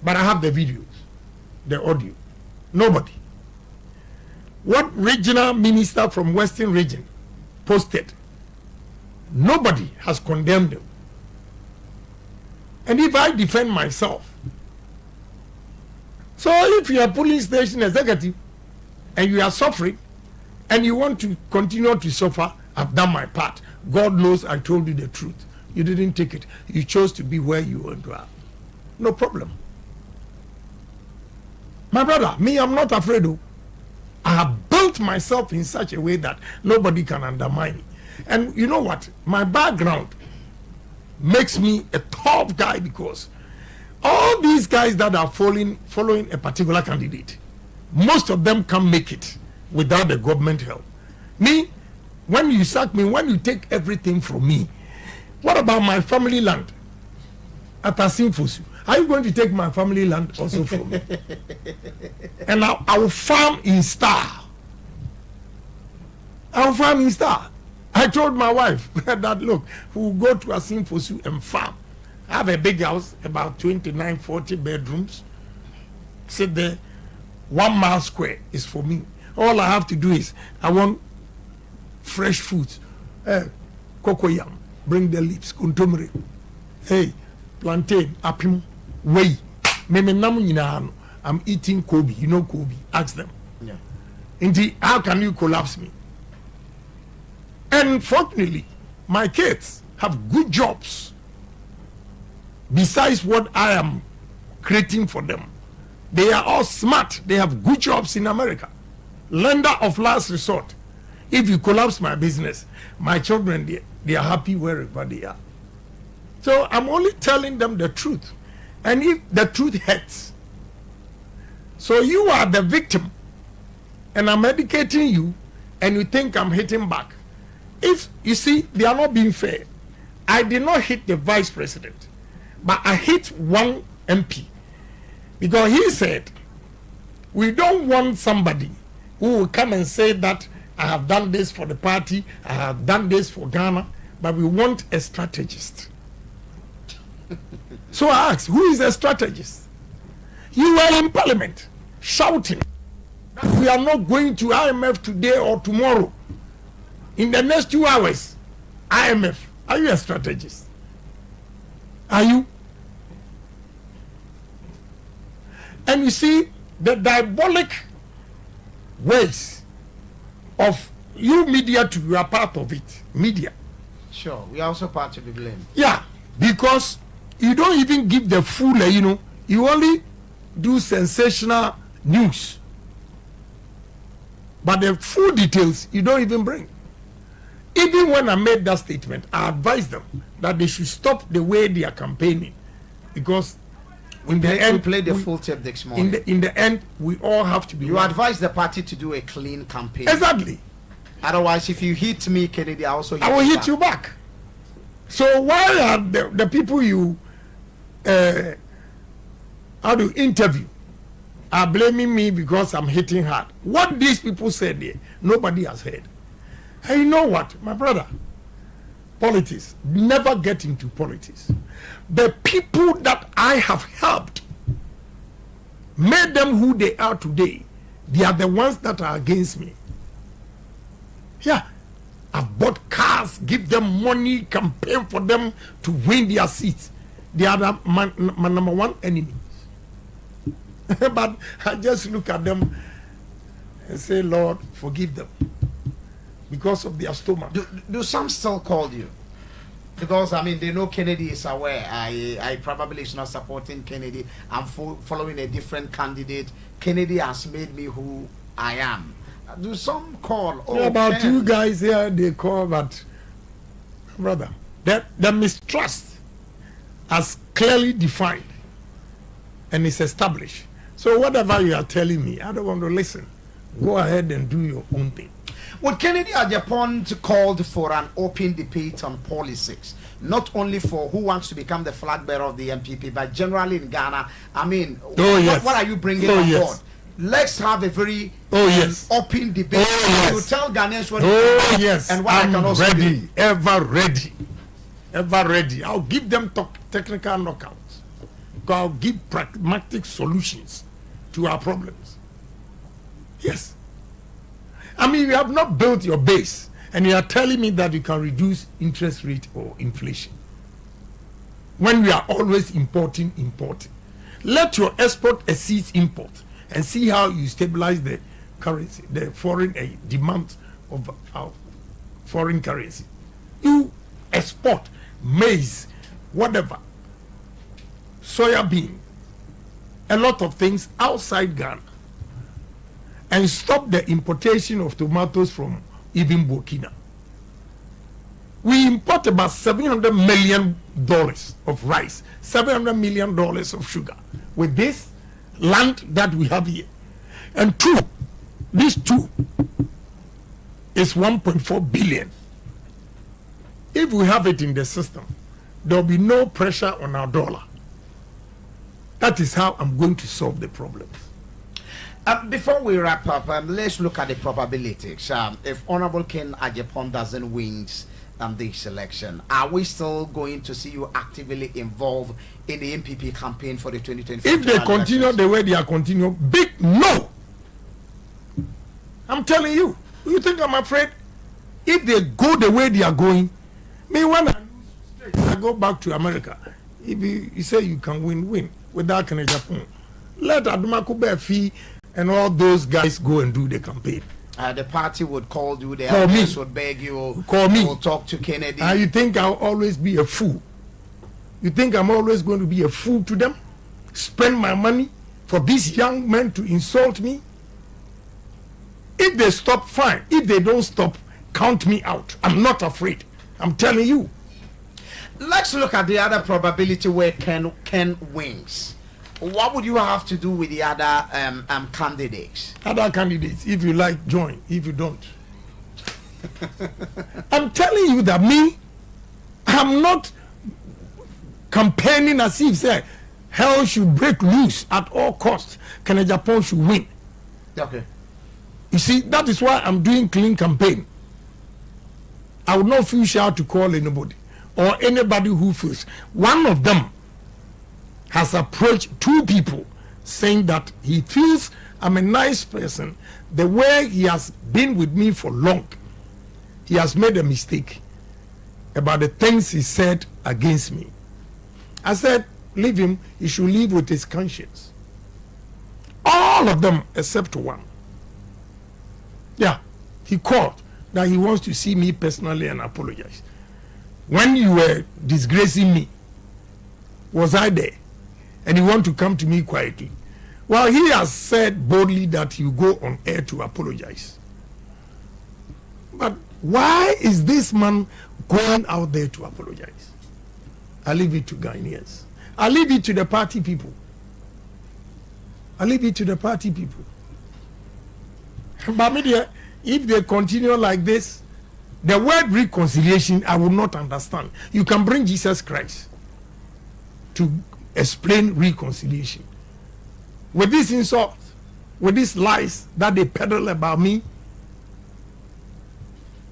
But I have the videos, the audio. Nobody. What regional minister from Western region posted, nobody has condemned them. And if I defend myself, so if you are police station executive and you are suffering and you want to continue to suffer, I've done my part. God knows I told you the truth. You didn't take it. You chose to be where you want to have. No problem. My brother, me, I'm not afraid of. I have built myself in such a way that nobody can undermine me. And you know what? My background makes me a tough guy because all these guys that are following a particular candidate, most of them can't make it without the government help. Me, when you sack me, when you take everything from me, what about my family land at Asimfosu? Are you going to take my family land also from me? And I will farm in Star. I will farm in Star. I told my wife that, look, we'll go to Asimfosu and farm. I have a big house, about 29, 40 bedrooms. Sit there, 1 mile square is for me. All I have to do is, I want fresh foods. Cocoyam, bring the leaves, kuntumre. Hey, plantain, apim, whey. I'm eating Kobe. You know Kobe. Ask them. Yeah. Indeed, how can you collapse me? And fortunately, my kids have good jobs. Besides what I am creating for them, they are all smart. They have good jobs in America. Lender of last resort. If you collapse my business, my children, they are happy wherever they are. So I'm only telling them the truth. And if the truth hurts, so you are the victim, and I'm educating you, and you think I'm hitting back. If you see, they are not being fair. I did not hit the vice president, but I hit one MP because he said, we don't want somebody who will come and say that I have done this for the party, I have done this for Ghana, but we want a strategist. So I asked, who is a strategist? You were in parliament shouting that we are not going to IMF today or tomorrow. In the next 2 hours, IMF. Are you a strategist? Are you? And you see the diabolic ways of you media to you are part of it. Media. Sure, we are also part of the blame. Yeah, because you don't even give the full, you only do sensational news. But the full details, you don't even bring. Even when I made that statement, I advised them that they should stop the way they are campaigning. Because We played the full tape this morning. In the end, we all have to be. You advise the party to do a clean campaign. Exactly. Otherwise, if you hit me, Kennedy, I will hit you back. So why are the people you interview are blaming me because I'm hitting hard? What these people said there, nobody has heard. And you know what, my brother? Politics, never get into politics. The people that I have helped, made them who they are today, they are the ones that are against me. Yeah, I've bought cars, give them money, campaign for them to win their seats. They are my number one enemy. But I just look at them and say, Lord, forgive them because of their stomach. Do some still call you? Because, I mean, they know Kennedy is aware. I probably is not supporting Kennedy. I'm following a different candidate. Kennedy has made me who I am. Do some call? Oh, about two guys here, they call, but, brother, the mistrust has clearly defined and is established. So whatever you are telling me, I don't want to listen. Go ahead and do your own thing. Would Kennedy Agyapong called for an open debate on politics, not only for who wants to become the flag bearer of the MPP, but generally in Ghana? I mean, what are you bringing on board? Let's have a very open debate. You tell Ghanaians what and what I can also ready, do. Ever ready. I'll give them technical knockouts. I'll give pragmatic solutions to our problems. Yes. I mean, you have not built your base, and you are telling me that you can reduce interest rate or inflation when we are always importing. Let your export exceed import and see how you stabilize the currency, the foreign demand of our foreign currency. You export maize, whatever, soya bean, a lot of things outside Ghana, and stop the importation of tomatoes from even Burkina. We import about $700 million of rice, $700 million of sugar with this land that we have here. And these two is 1.4 billion. If we have it in the system, there will be no pressure on our dollar. That is how I'm going to solve the problems. Before we wrap up, let's look at the probabilities. If Honorable Ken Agyapong doesn't win this election, are we still going to see you actively involved in the MPP campaign for the 2024? If they continue the way they are continuing, big no. I'm telling you. You think I'm afraid? If they go the way they are going, me when I go back to America, if you say you can win without Ken Agyapong, let Adumaku fee and all those guys go and do the campaign. The party would call you, the elders would beg you, will talk to Kennedy. You think I'll always be a fool? You think I'm always going to be a fool to them? Spend my money for these young men to insult me? If they stop, fine. If they don't stop, count me out. I'm not afraid. I'm telling you. Let's look at the other probability where Ken wins. What would you have to do with the other candidates? Other candidates, if you like, join. If you don't, I'm telling you that I'm not campaigning as if say hell should break loose at all costs. Ken Agyapong should win. Okay. You see, that is why I'm doing clean campaign. I would not feel shy to call anybody or anybody who feels. One of them has approached two people saying that he feels I'm a nice person. The way he has been with me for long, he has made a mistake about the things he said against me. I said, leave him. He should live with his conscience. All of them except one. Yeah, he called that he wants to see me personally and apologize. When you were disgracing me, was I there? And you want to come to me quietly. Well, he has said boldly that you go on air to apologize. But why is this man going out there to apologize? I leave it to Ghanaians. I leave it to the party people. I leave it to the party people. But media, if they continue like this, the word reconciliation, I will not understand. You can bring Jesus Christ to explain reconciliation. With this insult, with these lies that they peddle about me,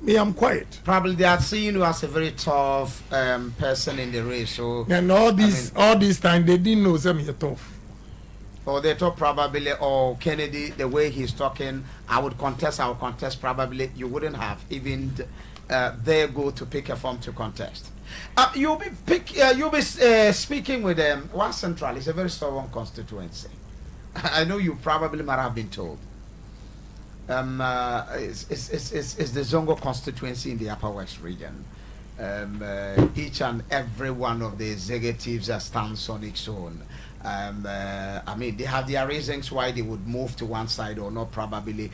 I'm quiet. Probably they are seeing you as a very tough person in the race. So and all this time they didn't know something tough. Or they thought probably, oh, Kennedy, the way he's talking, I would contest. Probably you wouldn't have even there go to pick a form to contest. You'll be speaking with one central. It's a very stubborn constituency. I know you probably might have been told. It's the Zongo constituency in the Upper West region. Each and every one of the executives stands on its own. I mean, they have their reasons why they would move to one side or not probably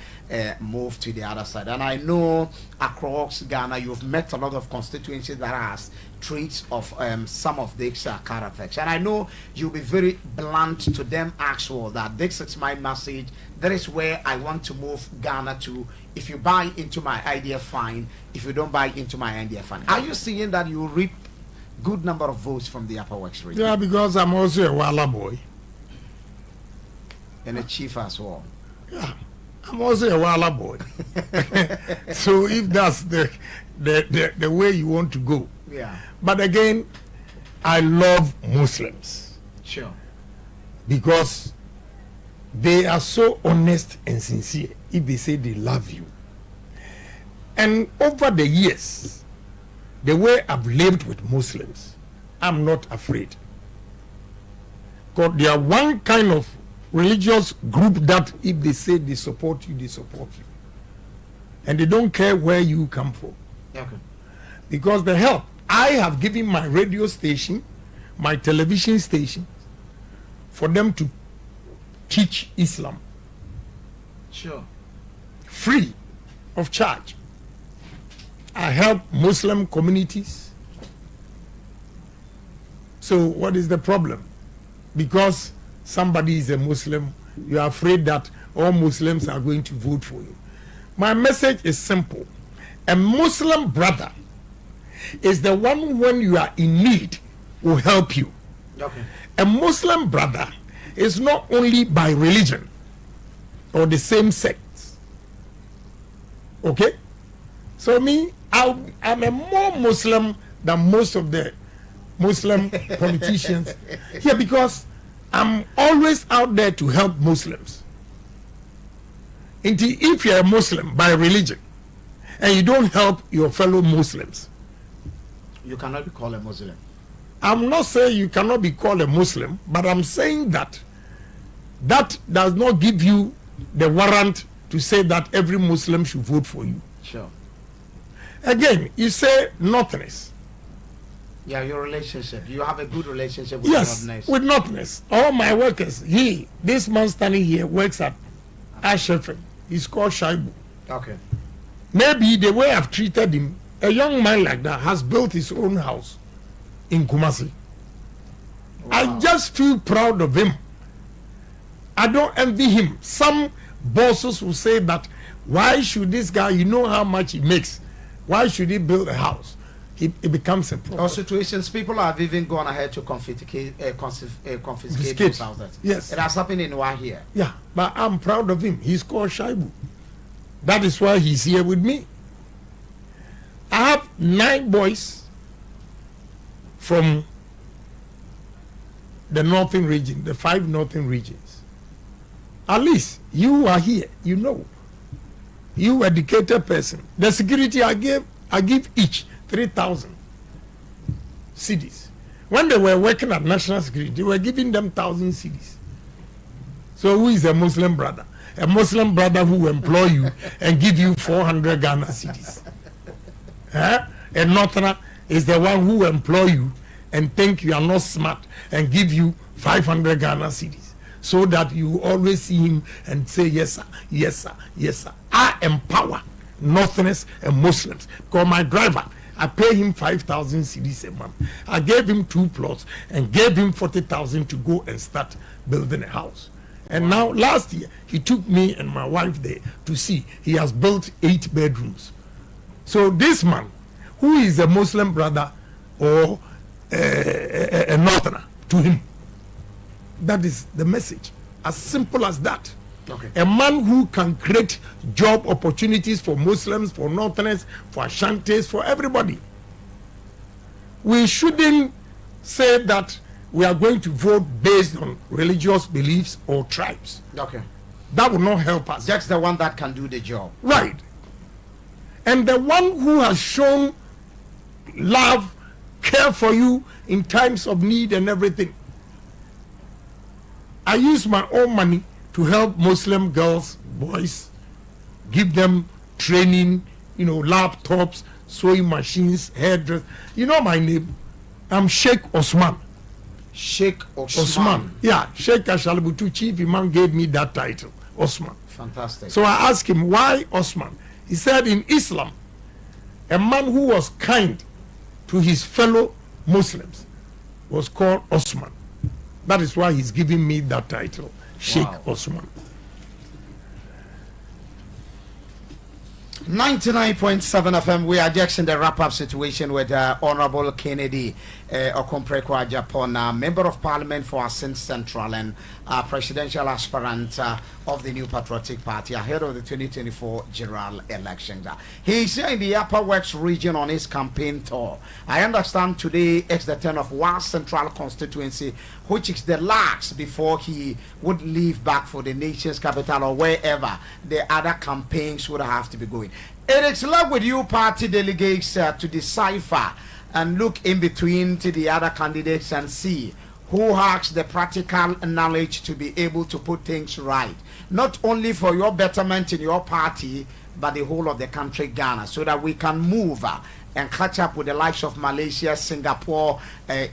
move to the other side. And I know across Ghana, you've met a lot of constituencies that has traits of some of these characters. And I know you'll be very blunt to them actual that this is my message. That is where I want to move Ghana to. If you buy into my idea, fine. If you don't buy into my idea, fine. Are you seeing that you reap good number of votes from the Upper West region? Yeah, because I'm also a Walla boy. And a chief as well. Yeah, I'm also a Walla boy. So if that's the way you want to go. Yeah. But again, I love Muslims. Sure. Because they are so honest and sincere if they say they love you. And over the years, the way I've lived with Muslims, I'm not afraid. Because they are one kind of religious group that if they say they support you, they support you. And they don't care where you come from. Okay. Because the help, I have given my radio station, my television station, for them to teach Islam. Sure. Free of charge. I help Muslim communities. So what is the problem? Because somebody is a Muslim, you are afraid that all Muslims are going to vote for you. My message is simple. A Muslim brother is the one when you are in need will help you. Okay. A Muslim brother is not only by religion or the same sect. Okay? So me, I'm a more Muslim than most of the Muslim politicians here because I'm always out there to help Muslims. Indeed, if you're a Muslim by religion and you don't help your fellow Muslims, you cannot be called a Muslim. I'm not saying you cannot be called a Muslim, but I'm saying that that does not give you the warrant to say that every Muslim should vote for you. Sure. Again, you say nothingness. Yeah, your relationship. You have a good relationship with Yes, with nothingness. All my workers, this man standing here works at Ashefin. He's called Shaibu. Okay. Maybe the way I've treated him, a young man like that has built his own house in Kumasi. Wow. I just feel proud of him. I don't envy him. Some bosses will say that, why should this guy, you know how much he makes, why should he build a house? It becomes a problem. Or situations, people have even gone ahead to confiscate those houses. Yes. It has happened in Wahia. Yeah, but I'm proud of him. He's called Shaibu. That is why he's here with me. I have 9 boys from the northern region, the 5 northern regions. At least you are here, you know. You educated person. The security I give each 3,000 cedis. When they were working at national security, they were giving them 1,000 cedis. So who is a Muslim brother? A Muslim brother who will employ you and give you 400 Ghana cedis. A northerner is the one who will employ you and think you are not smart and give you 500 Ghana cedis. So that you always see him and say, yes, sir, yes, sir, yes, sir. I empower Northerners and Muslims. Because my driver, I pay him 5,000 cedis a month. I gave him 2 plots and gave him 40,000 to go and start building a house. And now last year he took me and my wife there to see. He has built 8 bedrooms. So this man, who is a Muslim brother or a northerner to him, that is the message. As simple as that. Okay. A man who can create job opportunities for Muslims, for northerners, for Ashantis, for everybody. We shouldn't say that we are going to vote based on religious beliefs or tribes. Okay. That will not help us. Just the one that can do the job. Right. And the one who has shown love, care for you in times of need and everything. I use my own money to help Muslim girls, boys, give them training, laptops, sewing machines, hairdressers. You know my name? I'm Sheikh Osman. Sheikh Osman. Yeah, Sheikh Ashalibutu, chief imam, gave me that title, Osman. Fantastic. So I asked him, why Osman? He said in Islam, a man who was kind to his fellow Muslims was called Osman. That is why he's giving me that title, Sheikh Osman. 99.7 FM. We are just in the wrap-up situation with Honorable Kennedy Okompreko Agyapong, Member of Parliament for Assin Central and presidential aspirant of the New Patriotic Party ahead of the 2024 general elections. He is here in the Upper West region on his campaign tour. I understand today is the turn of West Central constituency, which is the last before he would leave back for the nation's capital or wherever the other campaigns would have to be going. It is left with you party delegates to decipher and look in between to the other candidates and see who has the practical knowledge to be able to put things right, not only for your betterment in your party, but the whole of the country, Ghana, so that we can move and catch up with the likes of Malaysia, Singapore,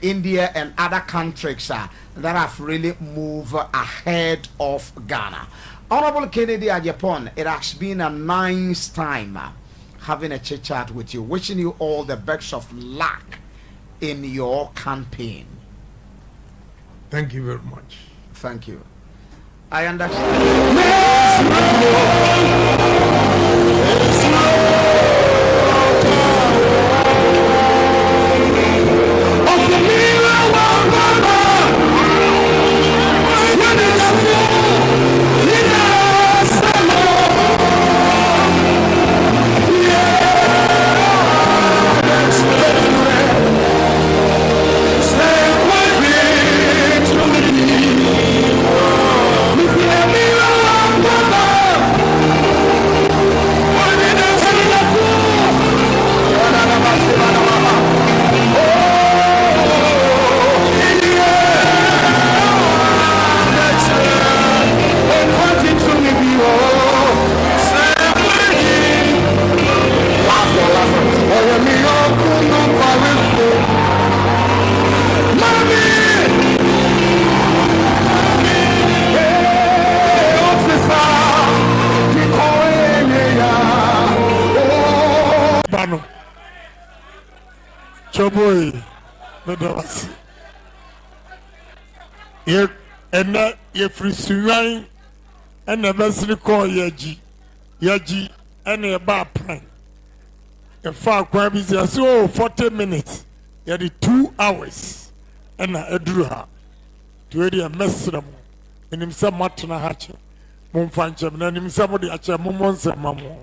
India, and other countries that have really moved ahead of Ghana. Honorable Kennedy Agyapong, it has been a nice time having a chit chat with you, wishing you all the best of luck in your campaign. Thank you very much. Thank you. I understand. Choboy, Medawasi. And if we swing and the vessel call Yaji, and a bar prime. A far crab is so 40 minutes, yet 2 hours, and I drew her to a message in himself Martina Hatcher, Mumfancham, and him somebody at your moments and mamma.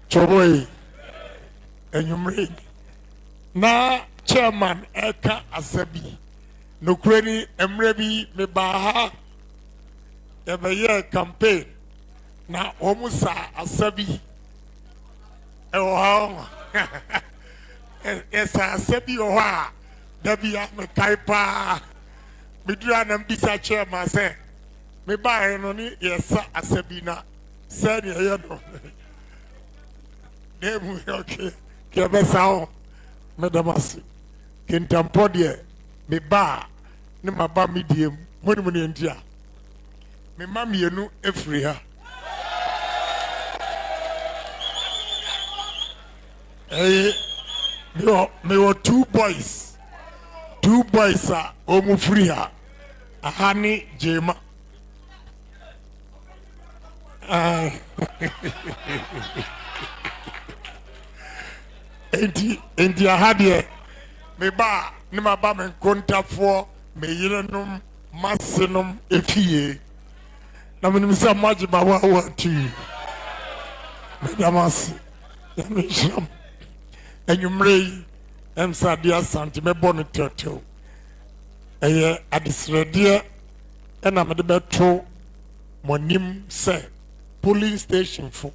Choboy. And you read now, Chairman Eka Asabi, no credit, Emrebi, Mebaha, every year campaign. Now, almost Asabi, oh, yes, Asabi, oh, Debbie, I'm a kaipa, Midran and Bisa Chairman, say, me buy only, yes, Asabina, said, you know, okay. Kebesao, Medamasi, Kintampodie, me ba, ne maba medium, money India. Me mammy, you know, Efria. Me were 2 boys. 2 boys are Omufria. ahani jema enti ahade me ba ne ma ba men kontafo me yirenom masenom efie na me nimsa maji ba wa tu me damas ya me sham enyumrei emsa dia santi me bonu toto eye adisrede ena me de beto monim se polling station for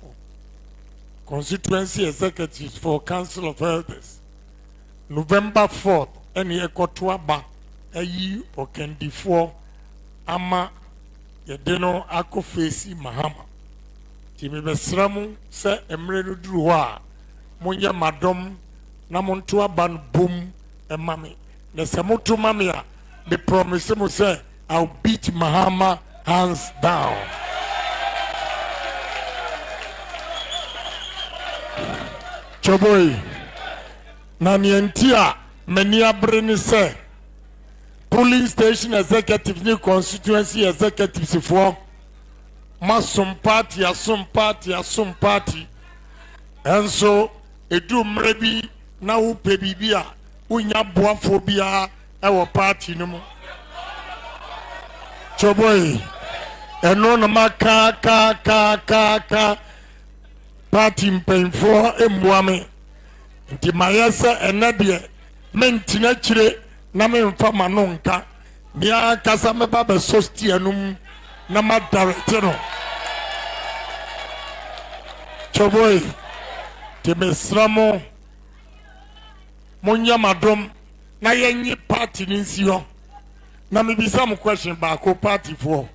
constituency executives for council of elders November 4th ene ekoto aba ayi okandifo ama yedeno akofesi Mahama ti me besramu se emre no duru ho a monye madom na monto aba no bom emame na se moto mame a me promise mo say I'll beat Mahama hands down. Choboy na nientia meni abreni say polling station executive ni constituency executives for masum party and so edu mrebi na wo pebibia unya boafo bia e party no mo choboy eno na maka ka party mpenfo embuame nti mayesa enade mentina kire na memfa manonka bia kasa meba be sosti anum na ma direct no choboy te mesramo monya madom na yenyi party ninsi ho na me bisa mo question ba ko party for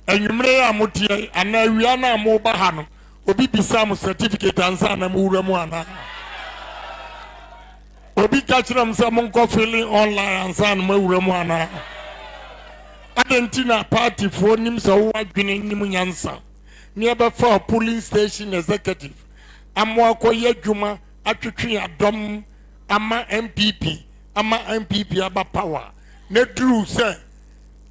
enwumre amotie ana awia na mo ba ha no obi bisa mo certificate ansa na mo wura mu ana obi ka kiram sa mo nko filling online ansa na mo wura mu ana adentina party for nim so wo adwene nim nyansa ne ebe for polling station executive Amoakwa adwuma atwetwe adom ama MPP aba power ne drew say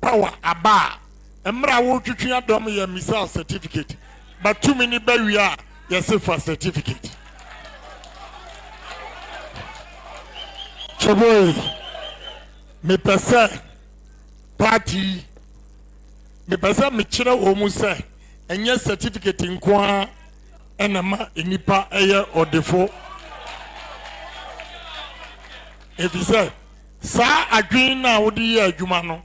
power aba emra wo twetwe adom ya missile certificate but too many bawia yes for certificate choboy me pesa party me pesa me kire wo mu say enye certificate nko enama enipa eye odefo if you say sa adwin na wo di adwuma no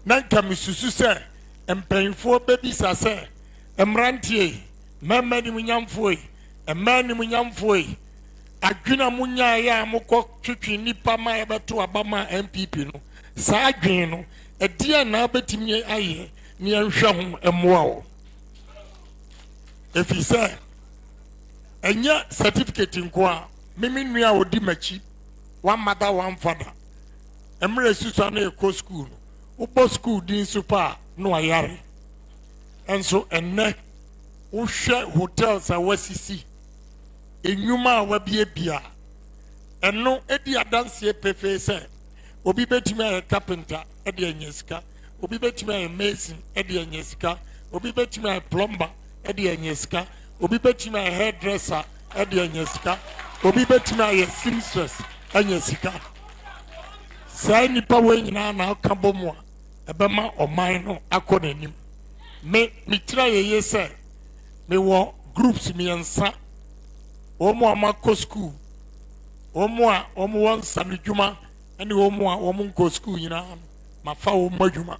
na nka misusu se empanfo bebi sa se emrantie mema ni munyamfo yi emma ni munyamfo yi adwina munya ya mukọ twetwe nipa ma ya beto abama MPP no sa adwin no edie na betimi aye ni enhwe ho emoa wo if you say enya certificate nko a mimi nua odi machi one mother one father emre susa na eko school ubo school din super no ayare enso enne wo hwe hotels a wasisi enyuma a wabie bia eno edi adanse pefe se obi betimi ay carpenter edi anyesika obi betimi ay mason edi anyesika obi betimi ay plumber edi anyesika obi betimi ay hairdresser edi anyesika obi betimi ay seamstress anyesika sai nipa we nyina na aka bomu a ebema oman no akonanim me tira ye say me wo groups mi ansa omo amako school omo won sanudwuma ene omo nko school nyina mafa omo adwuma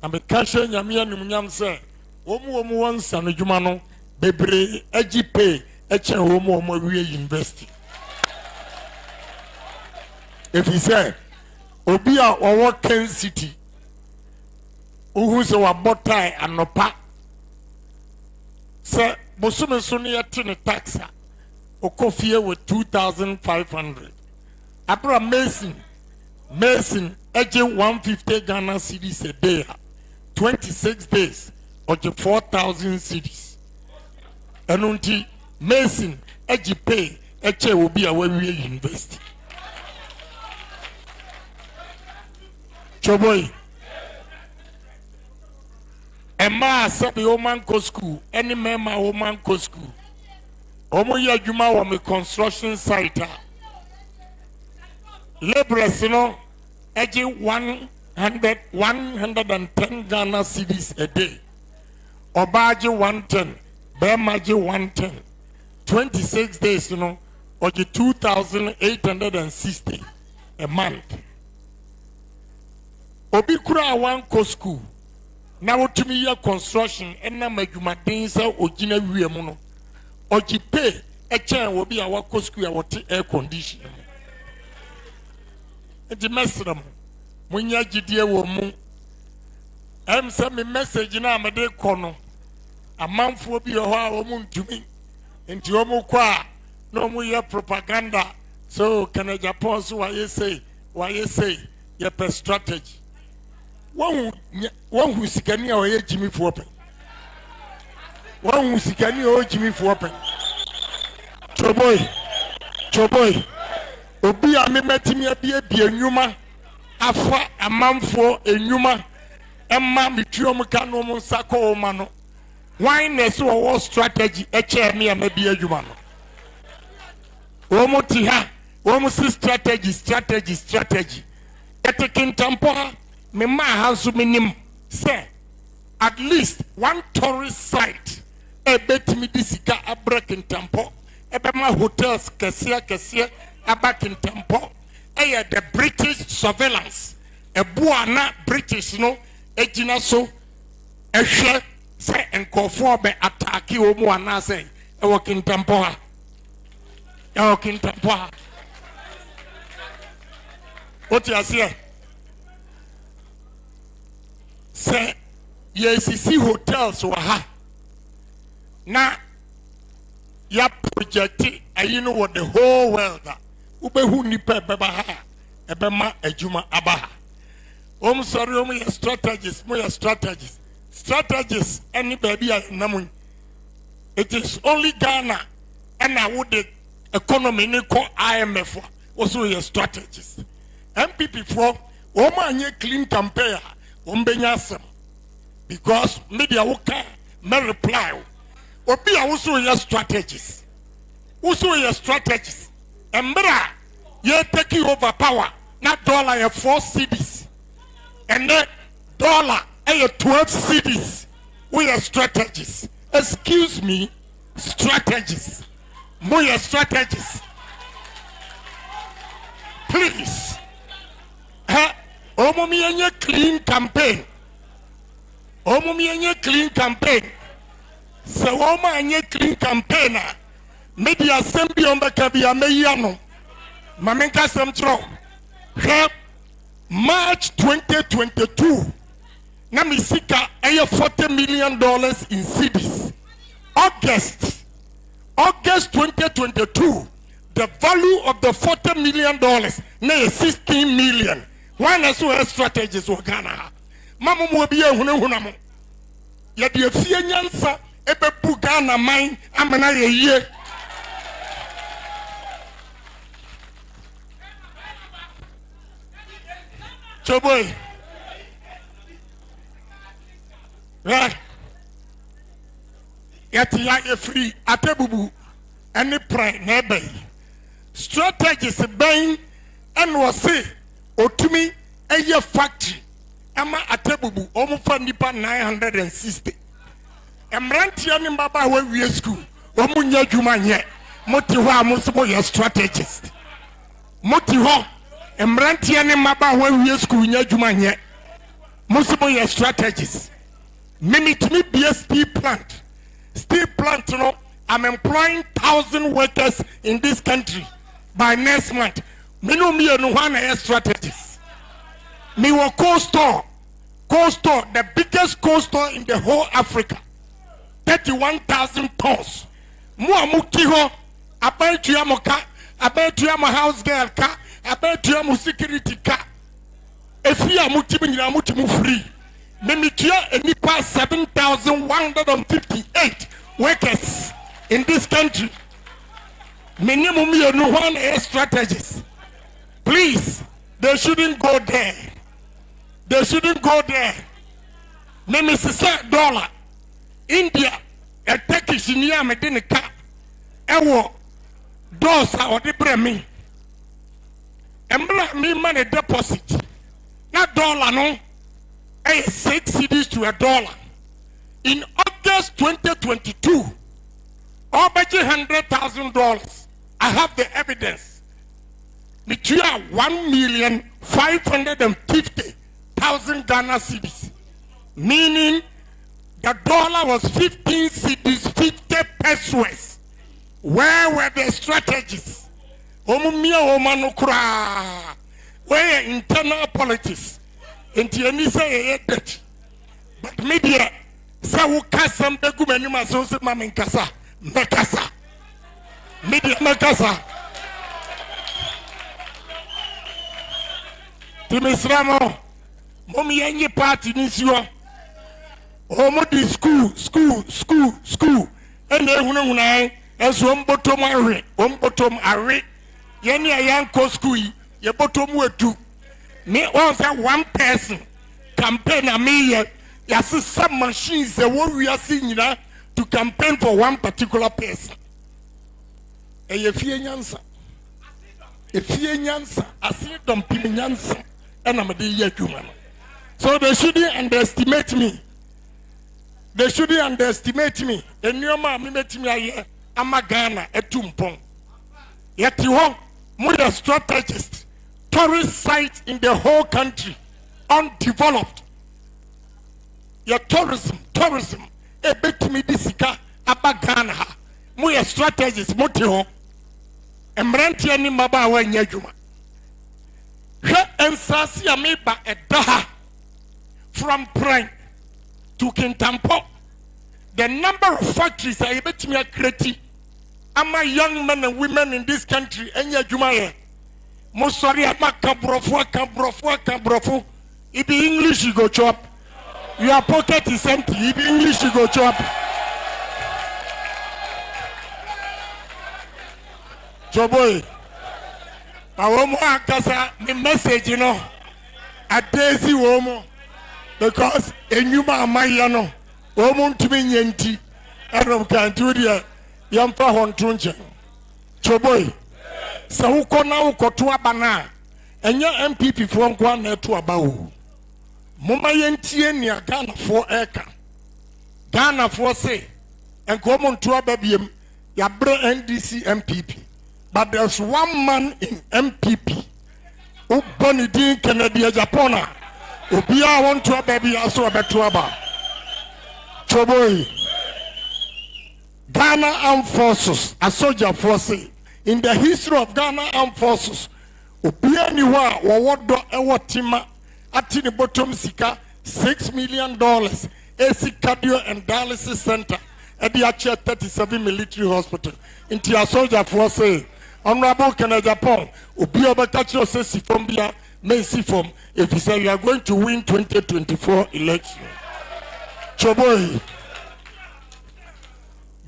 na me Kash nyame anum say omo won sanudwuma no bebre agipe eche omo awie university if he said obi a owo Ken City uhu se wa botai anopa se bosume so ne yete ne taxa okofie with 2,500 abra Mason eje 150 Ghana cedis a day 26 days oje 4,000 cedis enunti Mason eje pay eche obi a wawie university choboy Emma sabi woman go school. Any member woman go school. Omo ya juma wa me construction site. Laborers no eji 110 Ghana cedis a day. Obaji 110, Bemaji 110. 26 days, oji 2,860 a month. Obi kura one co school. Now to me your construction and na majumadin sa ojina wiye muno. Oji pay a chain will be our co school our air condition. The message when ya jidie wo mu say me message na me de kono amanfo bi ho a wo mu ntumi enti wo mu kwa no mu ye propaganda so can Agyapong so why say ye per strategy one who sikani o ye Jimmy for open one who sikani o Jimmy for open choboy obi a me metimi abie enwuma afa amanfo enwuma emma mituom ka no mo nsako ma no why ness wo strategy eche me amabi adwuma no wo mo ti ha wo mo si strategy etikin tampo ha me ma ha so menim say at least one tourist site e betimi disika abrakin tampo ebe ma hotels kese abakin tampo the British surveillance a buana British no ejina so ehwe say enkofo be attack o mu ana say e working tampo ha what you say yes see hotels wa ha na ya project you know what the whole world ubehu nipa beba ha ebema ejuma abaha sorry your strategies any baby namun it is only Ghana and I would the economy ni ko IMF also your strategies MPP for anye clean campaign ombenya because media woka me reply obi also your strategies Embra, you're taking over power. Not dollar, you're 4 cedis. And then dollar, you're 12 cedis. We are strategies. Excuse me, strategies. More strategies. Please. Omomi clean campaign. So Oma clean campaigner. Media assembly on the Kabia Mayano. Mamenka Samtro. March 2022. Namisika $40 million in cedis. August 2022. The value of the $40 million na 16 million. One as well strategies for Ghana. Mamu mobia hunamo. Yadi a few nyansa ebe Ghana mine amana ye. Boy, right? Yet you free atebubu any prime neighbor. Strategies buying and was say otumi a year factory. Ama atebubu omufa nipa 960. Emrantia ni mbaba we school. Omunya juma nye. Motiwa amusumo your strategist. Motiwa. Emrantia ne maba when we school nya juma nye musibo your strategies mimi to me be a steel plant no I'm employing 1,000 workers in this country by next month me no me no one strategies me wo cold store the biggest cold store in the whole Africa 31,000 tons mo amuki ho abentu amoka abentu am house girl ka abetua mu security car efia mutimi nyina mutimu free memitua enipa 7,158 workers in this country minimum you know one strategies please they shouldn't go there me say dollar India a Turkish near me didn't cap ewo dosa or the bremi embla me money deposit not dollar no 6 cedis to $1 in August 2022 all budget $100,000 I have the evidence between 1,550,000 Ghana cedis meaning the dollar was 15 cedis 50 pesos. Where were the strategies? Where internal politics? But media say who kasam begu menuma so se mamen kasa mekasa media mekasa Timisramo momi yenye party nisio omo di school ene huna enso mbotom are yeni ayanko school ye botom wetu me on say one person campaign a me yes some machines we are seeing to campaign for one particular person efie nyansa asidom pimi nyansa and am dey adwuma so they shouldn't underestimate me. Enyoma me metimi aye amagana etumpon yet you more strategist tourist site in the whole country undeveloped your tourism a bit me disika abagana more strategist motio emranti ani maba wa nyadwuma hwe ensasi ameba edaha from Prime to Kintampo. The number of factories are able to create ama young men and women in this country enya jumaye mo sorry ama kabrofu if be English you go chop your pocket is empty if be English you go chop Joboy awomo akasa the message you know adesi womo because enyuma amayano womo ntumi nyenti erom kantu dia yamfa hontonche Joboy sa ukona ukoto abana enya MPP fo nkwa na eto abawo moma yentie ni Ghana fo eka Ghana fo say enko mo nto ababiem ya bre NDC MPP but there's one man in MPP who bonidin Kennedy Agyapong obia want to baby aso abeto aba Joboy Ghana Armed Forces a soldier force in the history of Ghana Armed Forces obia ni wa wodo ewotima ati ni bottom sika $6 million AC cardio and dialysis center at the actual 37 military hospital into a soldier force Honorable Agyapong obia betacho say sifom bia may sifom if you say you are going to win 2024 election Joboy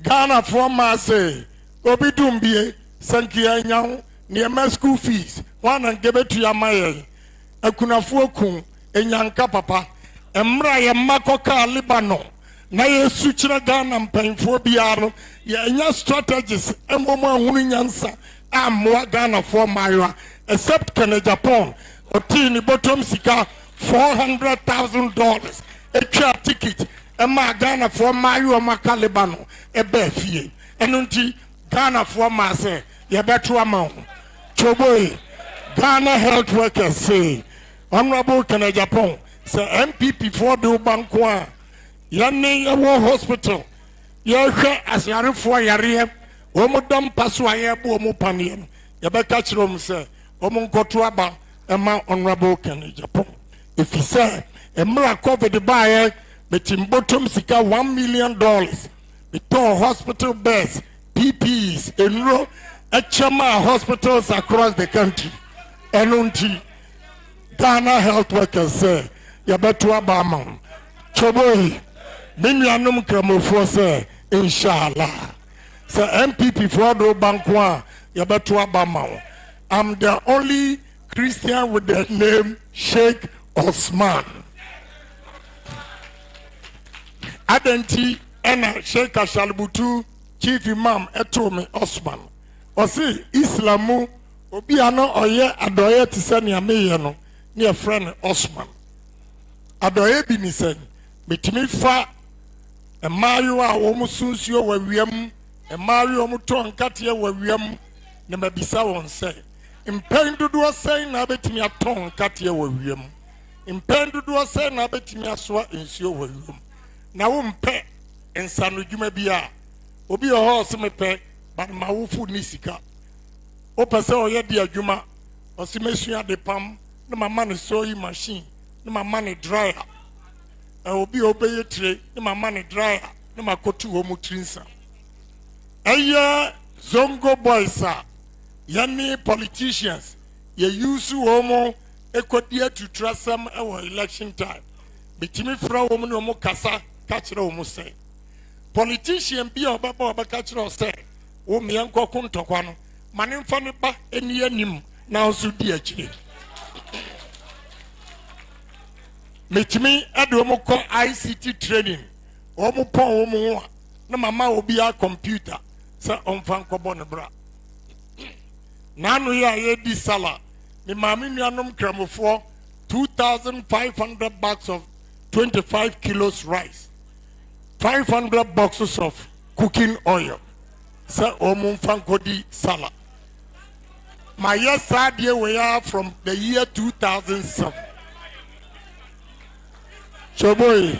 Ghana former say obidumbie sankia nyao near school fees one and give it to your maye akunafuo kun enyanka papa emra ye makoka Libano na ye suchira Ghana mpanfo biaro ye enya strategies emomo ahunu nyansa amwa Ghana for Maywa except Agyapong otini bottom sika $400,000 a ticket ema Ghana for Maywa makalibano ebe fie enunti Ghana for Mase ye betu amount Joboy Ghana health workers say Honorable Agyapong say MPP for the bankwa yanne yawo hospital ye hwe asare for yare omodam paso aye bo omo paniem ye be ka chirom say omo nkoto aba ema Honorable Agyapong if he say emra COVID buy betim bottom sika $1 million beton hospital beds PPEs enro HMA hospitals across the country enunti Ghana health workers say ya beto abama Joboy minyanum kramofo say inshallah so MPP for do bankwa ya beto abama I'm the only Christian with the name Sheikh Osman Adenti ena Sheikh Shalbutu chief imam etome Osman. Osi Islamu obi ano oye adoye tisani ameye no ne a friend Osman. Adoye bi ni sen metimi fa emayo a wo musunsuo wa wiam emayo mo ton kate wa wiam ne mabisa won se impen dodo sen na betimi aton kate wa wiam impen dodo sen na betimi asoa ensuo wa wiam na wo mpe ensano dwuma bia obi ho se mepe ba ma wo fu ni sika o pese o ye dia dwuma o se mesua de pam na mama ne sewing machine na mama ne dryer obi obeye tire na mama ne dryer na makotu ho mu trinsa eye zongo boys a yani politicians ye use homo ekodia to trasam our election time bitimi fra wo mu no mo kasa ka kire wo mu say politician bi obaba obaka kire o say wo mienko kuntokwa no mane mfa ne ba eni anim na osu di akire metimi ado mo ko ICT training o mo pon wo mo ho na mama obi a computer sa onfa nkobo ne bra nanu ya ye di sala me mama nuanom kramofo 2,500 bags of 25 kilos rice 500 boxes of cooking oil sa omunfa nkodi sala my yes idea we are from the year 2007 Choboy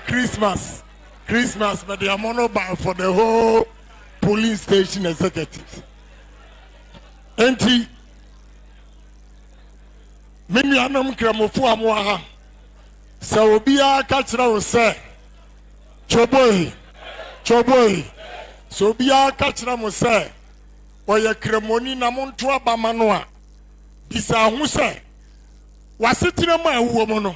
Christmas but they are monobar for the whole police station executives. Enti mimi anam kramofu amoaha sa obia ka kira wo se choboy so obia ka kira mo se oye kremoni na monto abama no a bisa hu se wasetire ma awuo mo no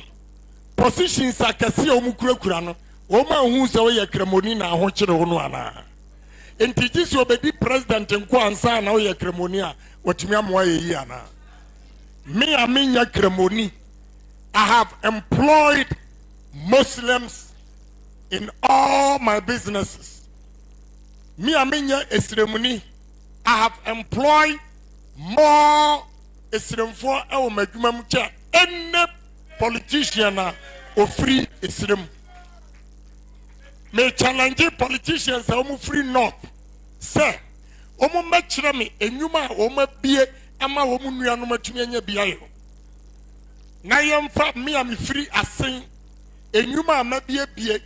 positions akase o mukurakura no o ma hu se oye kremoni na ho kire ho no ana enti gisi obedi president nko ansa na oye kremoni a watumi amoa yi ana me amenya kremoni I have employed Muslims in all my businesses. Me amenya esremuni I have employed more esremfo e o madwuma mu cha any politician o free esrem. Me challenge politicians a o free north. Say omo mekire me enwuma a o mabie ama wo mu nuanom atumi anya biaye na yemfa me am free asen enwuma a mabie bie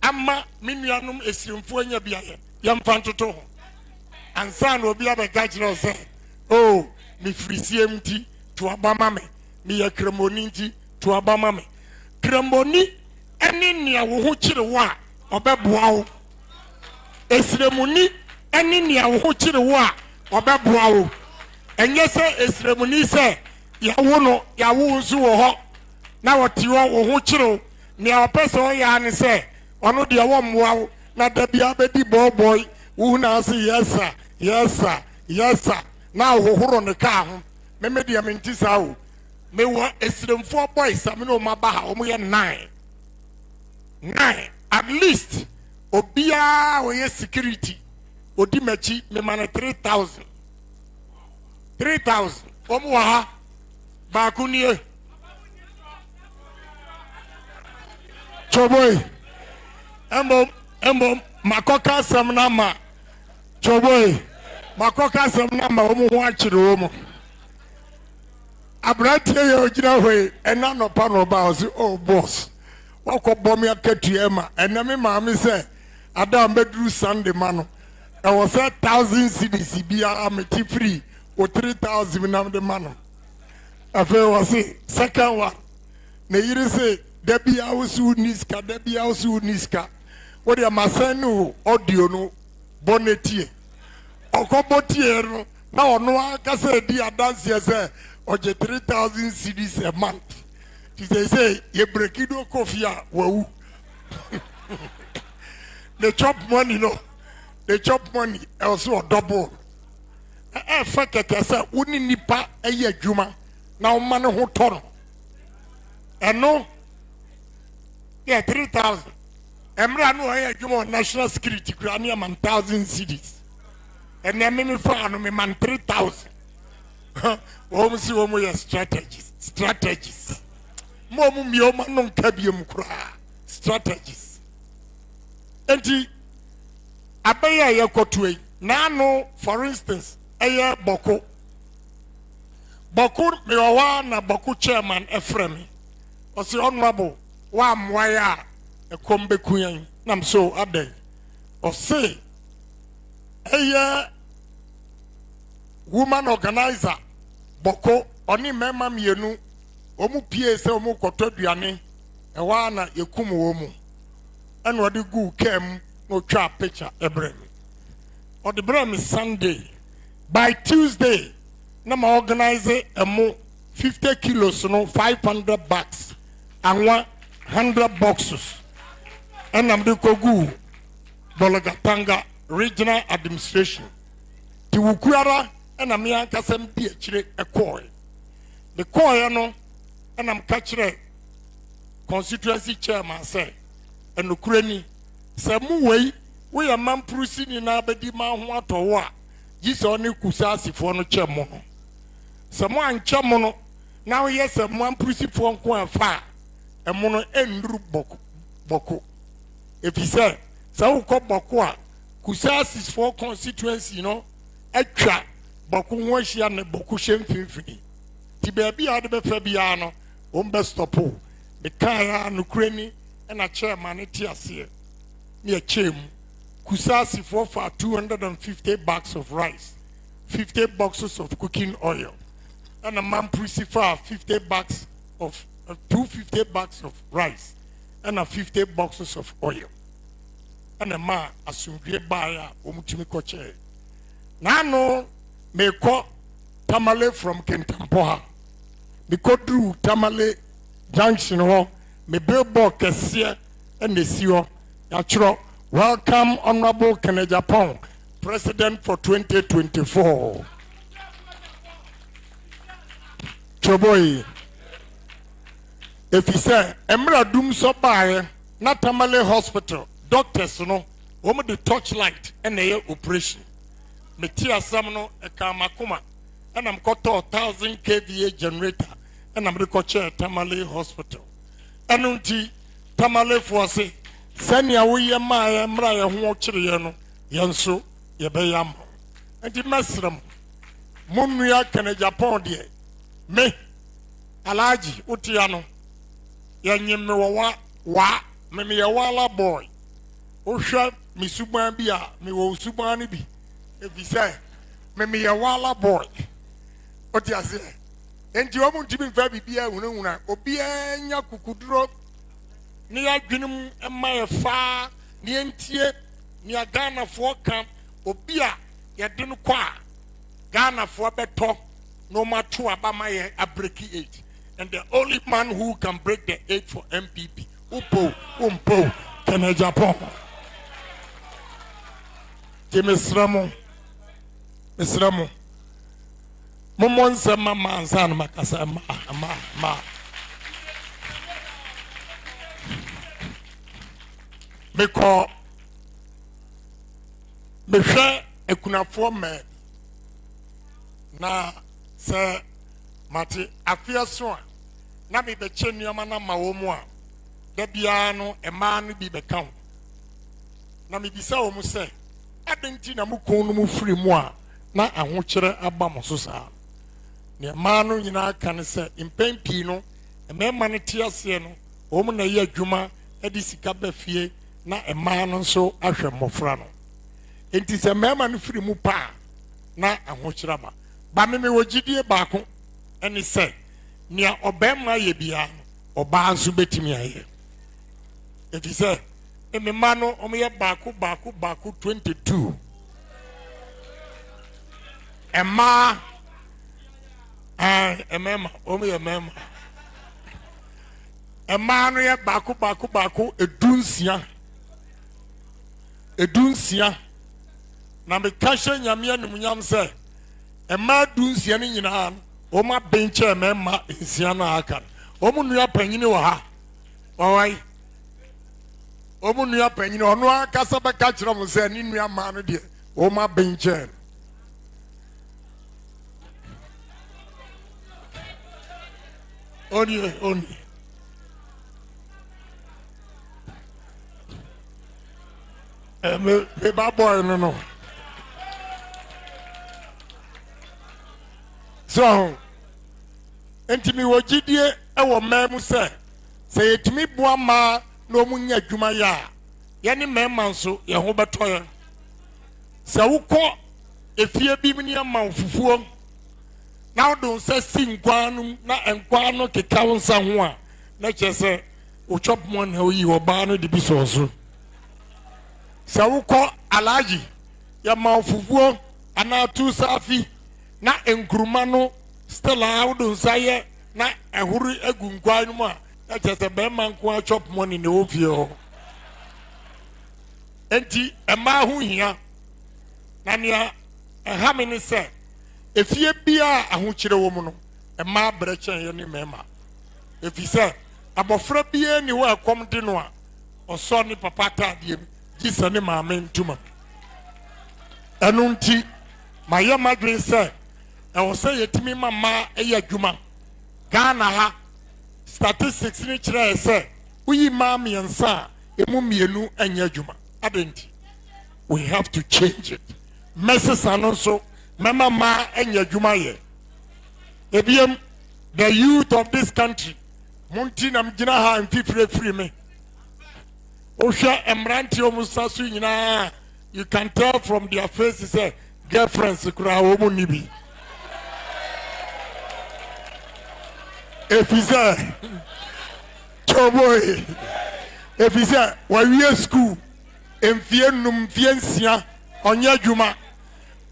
ama me nuanom esremfo anya biaye yemfa ntoto ho ansa na obi abega kire say oh me free CMT to abama me me kremoni nti to abama me kremoni ene nia wo ho kire wo a obeboa wo esremuni ene nia wo ho kire wo a obeboa wo enye se esremuni se yawo no yawo nsu wo ho na wote wo ho kire ne opeso ya ne se ono de wo mmoa wo na da bia bedi boy wo na ase yes sir na wo horo ne ka ho me de amenti sa wo me wo esremfo boys am no ma ba ha o mo ye 9 at least obia wo ye security odi machi me man 3,000 omo ha ba kunie choboy embo makoka sam na ma choboy makoka sam na ma omo ho akire omo abrate ye ogira hwe ena no pa no ba o si oh boss wako bomi akatu ema ena me maami se adam bedru Sunday mano e was 1,000 cedis bia ameti free o 3,000 na de mano afa was second one na yiri se debi awsu niska wo de amasenu audio no bonetie okobotie no na ono aka se di adanse se oje 3,000 cedis a month. They say ye break it do coffee wow. They chop money no. They chop money also double. Fakete say uni nipa eye adwuma na o man ho to no. Eno Yeah, 3,000. Emra no I give national security crania man 1,000 cities. And then me found me man 3,000. Home see woman strategies. Momu mi oma non kabium kra strategies. Enti abaya ye kotwe na no for instance eye boko me wa na boko chairman Efremi osi honorable wa mwaya e kombe kuyan nam so ade osi eye woman organizer boko oni mema mienu omu pie se omu kotoduane e wa na yekum wo mu eno de gu kem no twa picture ebrem or the brem is Sunday by Tuesday na ma organize emo 50 kilos no 500 bags and 100 boxes and am de kogu Bologatanga regional administration ti wukuara and am yan kasem bi akire ekoi the koi no and I'm catching constituency chairman say and Ukraine say mu way we a man prusi ni na bedi ma ho atowo a gise oni kusasi fo no chemo no se mo anchemo no na we yes man prusi fo nko afa e mo no enduru boko if he say wo ko boko a kusasi fo constituency no atwa boko ho ahia ne boko hemfimfini ti ba bia de be fa bia no o mbe stopo the kaya no kreni and a chairman tiasie near chem kusasi for 250 bags of rice 50 boxes of cooking oil and a man crucified 50 bags of 250 bags of rice and a 50 boxes of oil and a man asumdwe baya omutimi koche nano me ko tamale from Kentampoha me ko drew tamale junction ho me billboard kese and the CEO yachro welcome honorable Agyapong president for 2024 choboy if he say emra dum so bae na tamale hospital doctors no wo the torchlight and the operation me tia sam no e ka makoma and I'm got 1,000 kVA generator and I'm chair Tamale Hospital. And unti Tamale for say, Sanya we ma mra ho chire no yenso ye beyam. And the masram Munua Agyapong de me alaji utiano yanyem wa me ye wala boy. Ohwa mi suban bi a me wo suban ni bi. If he say me ye wala boy. What you say? And you won't even very be a woman, or be a yakukudro near Guinum and my far, near Tier, near Ghana for camp, or be a Yadinqua, Ghana for better, no matter about my a breaky 8. And the only man who can break the 8 for MPP, Umpo, Agyapong. Miss Ramo. Momon sama mansan makasa ma Because me hwe ekunafo me na se mate afia so a na me be che nneoma na ma wo mu a da bia no e ma no bi be kan na me bisa wo mu se adenti na mu kon no mu firi mu a na ahokyere aba mo so saa ne ma no nyina kan se impempi no e me ma no tiase no wo mu na ye adwuma e di sika ba fie na e ma no so ahwe mofra no enti se me ma no firi mu pa na ahokyere ba me wogidie baako eni se nia obema ye bia oba nso betimi aye enti se me ma no o me ye baako 22 Emma emema o me emema Emma no ye baako edunsia na me kashe nyame anumunyam se Emma dunsia ni nyina o ma benche emma nsia na aka o mu nua panyini wo ha wawai Omunua penyin ono akasa beka kire mo se ni nua ma no de o ma benchen oni me ba boy no so entimi wogidie e wo memu se yetimi boa ma no munya dwuma ya ye ne mema nso ye ho betoye se wukọ efie bi ni ama ofufuo na wodon se singwanu na enkwanu keka wonsa ho a na chese o chop mon ha yi oba no de bi so se wukọ alaji ya ma ofufuo ana tu safi na enkuruma no stella wodon saye na ehuru egunkwanu mu a na chese be man ko chop money ne ofie ho enti ema ho hia na nia ha me ne se efie bia ahokyere wo mu no ema brechen ye ne mema efi se abofra bia ni wo akom de no a oso ne papa tadie gisa ne maame ntuma enu nti maye madwen se e wo se yetimi mama eya dwuma Ghana ha statistics ni kire se uyi maame yansa emu mienu anya dwuma adenti we have to change it message anonso mama ma anya dwuma ye ebiem the youth of this country munti nam gina ha mfifire free me ohwa emranti omusasu nyina you can tell from their faces say girlfriends kura omu nibi efisa choboy efisa wa school emfie num fie nsia onya dwuma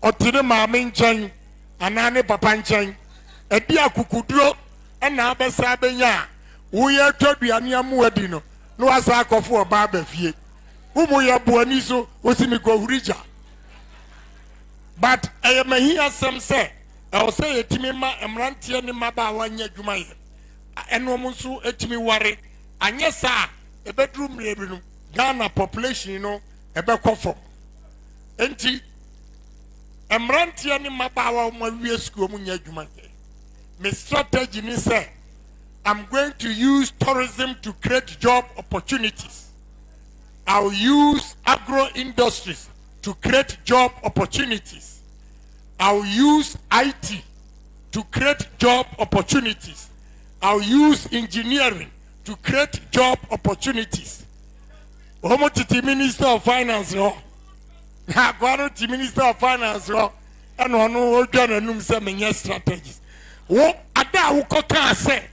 otire maame nchen anane papa nchen edi akukuduro na abesa benya wo ye twaduane amu adi no no asa akofo oba ba fie umu ya buani so osimi ko hurija but ayemahi asem se I say etimi ma emrantie ni maba wanya dwuma ye eno mu nso etimi ware anye sa e bedroom rebi Ghana population no ebe kofo enti emrantie ni maba wa mawie school mu nya dwuma ye my strategy ni say I'm going to use tourism to create job opportunities. I'll use agro industries to create job opportunities. I'll use IT to create job opportunities. I'll use engineering to create job opportunities. Omotiti Minister of Finance, Guarantee Minister of Finance, and one who done a strategies. What Ada Ukoka say,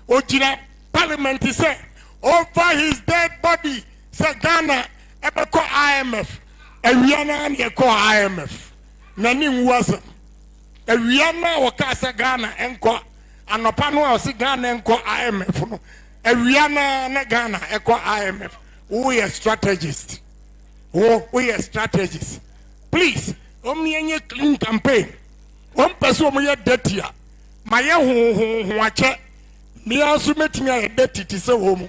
Ojina Parliament say, over his dead body, say Ghana, ever call IMF, and Rihanna and you call IMF. Nani wasn't. A Rihanna or Casa Ghana and call, and Opano or Ghana and call IMF. A Rihanna and Ghana and call IMF. We are strategists. Oh, we are strategists. Please, only clean campaign. One person we are dirty. My watch. Me also met me a dirty to so home.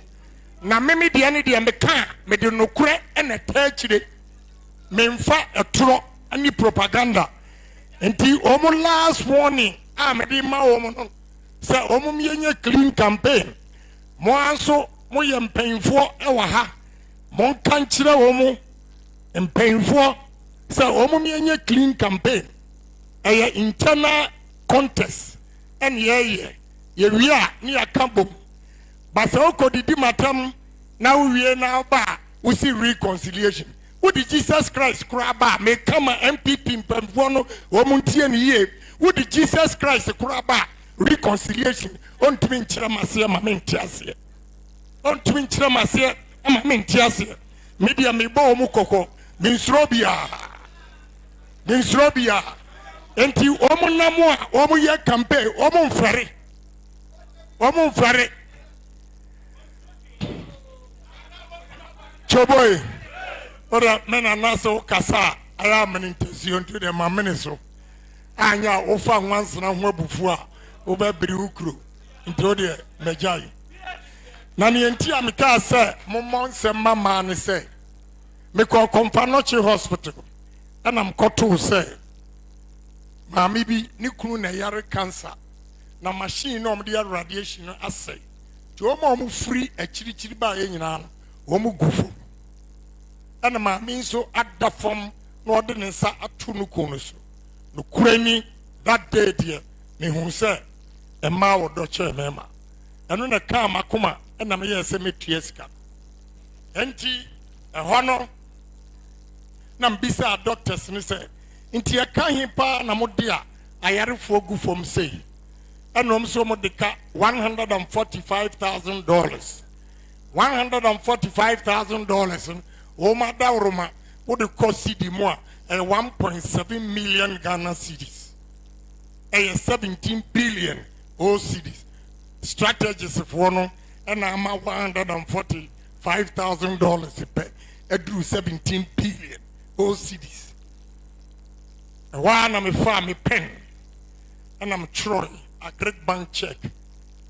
Na mimi di ani di ameka me de nokure na taachire me mfa etoro ani propaganda enti omo last warning me di ma omo no se omo mienye clean campaign mo anso mo ye mpanfo e wa ha mo kan kire omo mpanfo se omo mienye clean campaign e internal contest en ye wia ni akambo Basa oko didi matam na uwie na ba we see reconciliation. What did Jesus Christ kraba me kama MPP mpamfo no wo muntie ne ye. What did Jesus Christ kraba reconciliation on twin chiramase ma mentiase. On twin chiramase ma mentiase. Media me bo mu kokko minsrobia. Enti omo namo a omo ye campaign omo mfare. Choboy, ora mena naso kasa aya menintesio to the mameniso. Anya ofa once na ho abufu a obabiri ukro. Into the mejai. Nani enti amika say momon se mama ne say me ko Komfanoche hospital and am koto say maami bi ni kunu na yare cancer na machine no de radiation assay ti o ma free achirichiri ba ye nyina no o mu gufo and maami nso adda fom no de ne sa atu no ko no so no kurani that day there me hu say e ma wo do che mema eno na ka makoma na me yese metua sika enti hono na mbisa doctors ni say enti e ka hin pa na mo de a ayarefo gu fom sei enom so mo de ka $145,000 $145,000 o ma da roma wo de cost di mo a 1.7 million Ghana cedis 17 billion o cedis strategies for no and I'm $145,000 per drew 17 billion OCDs. And while I'm a farm pen and I'm Troy, a great bank check,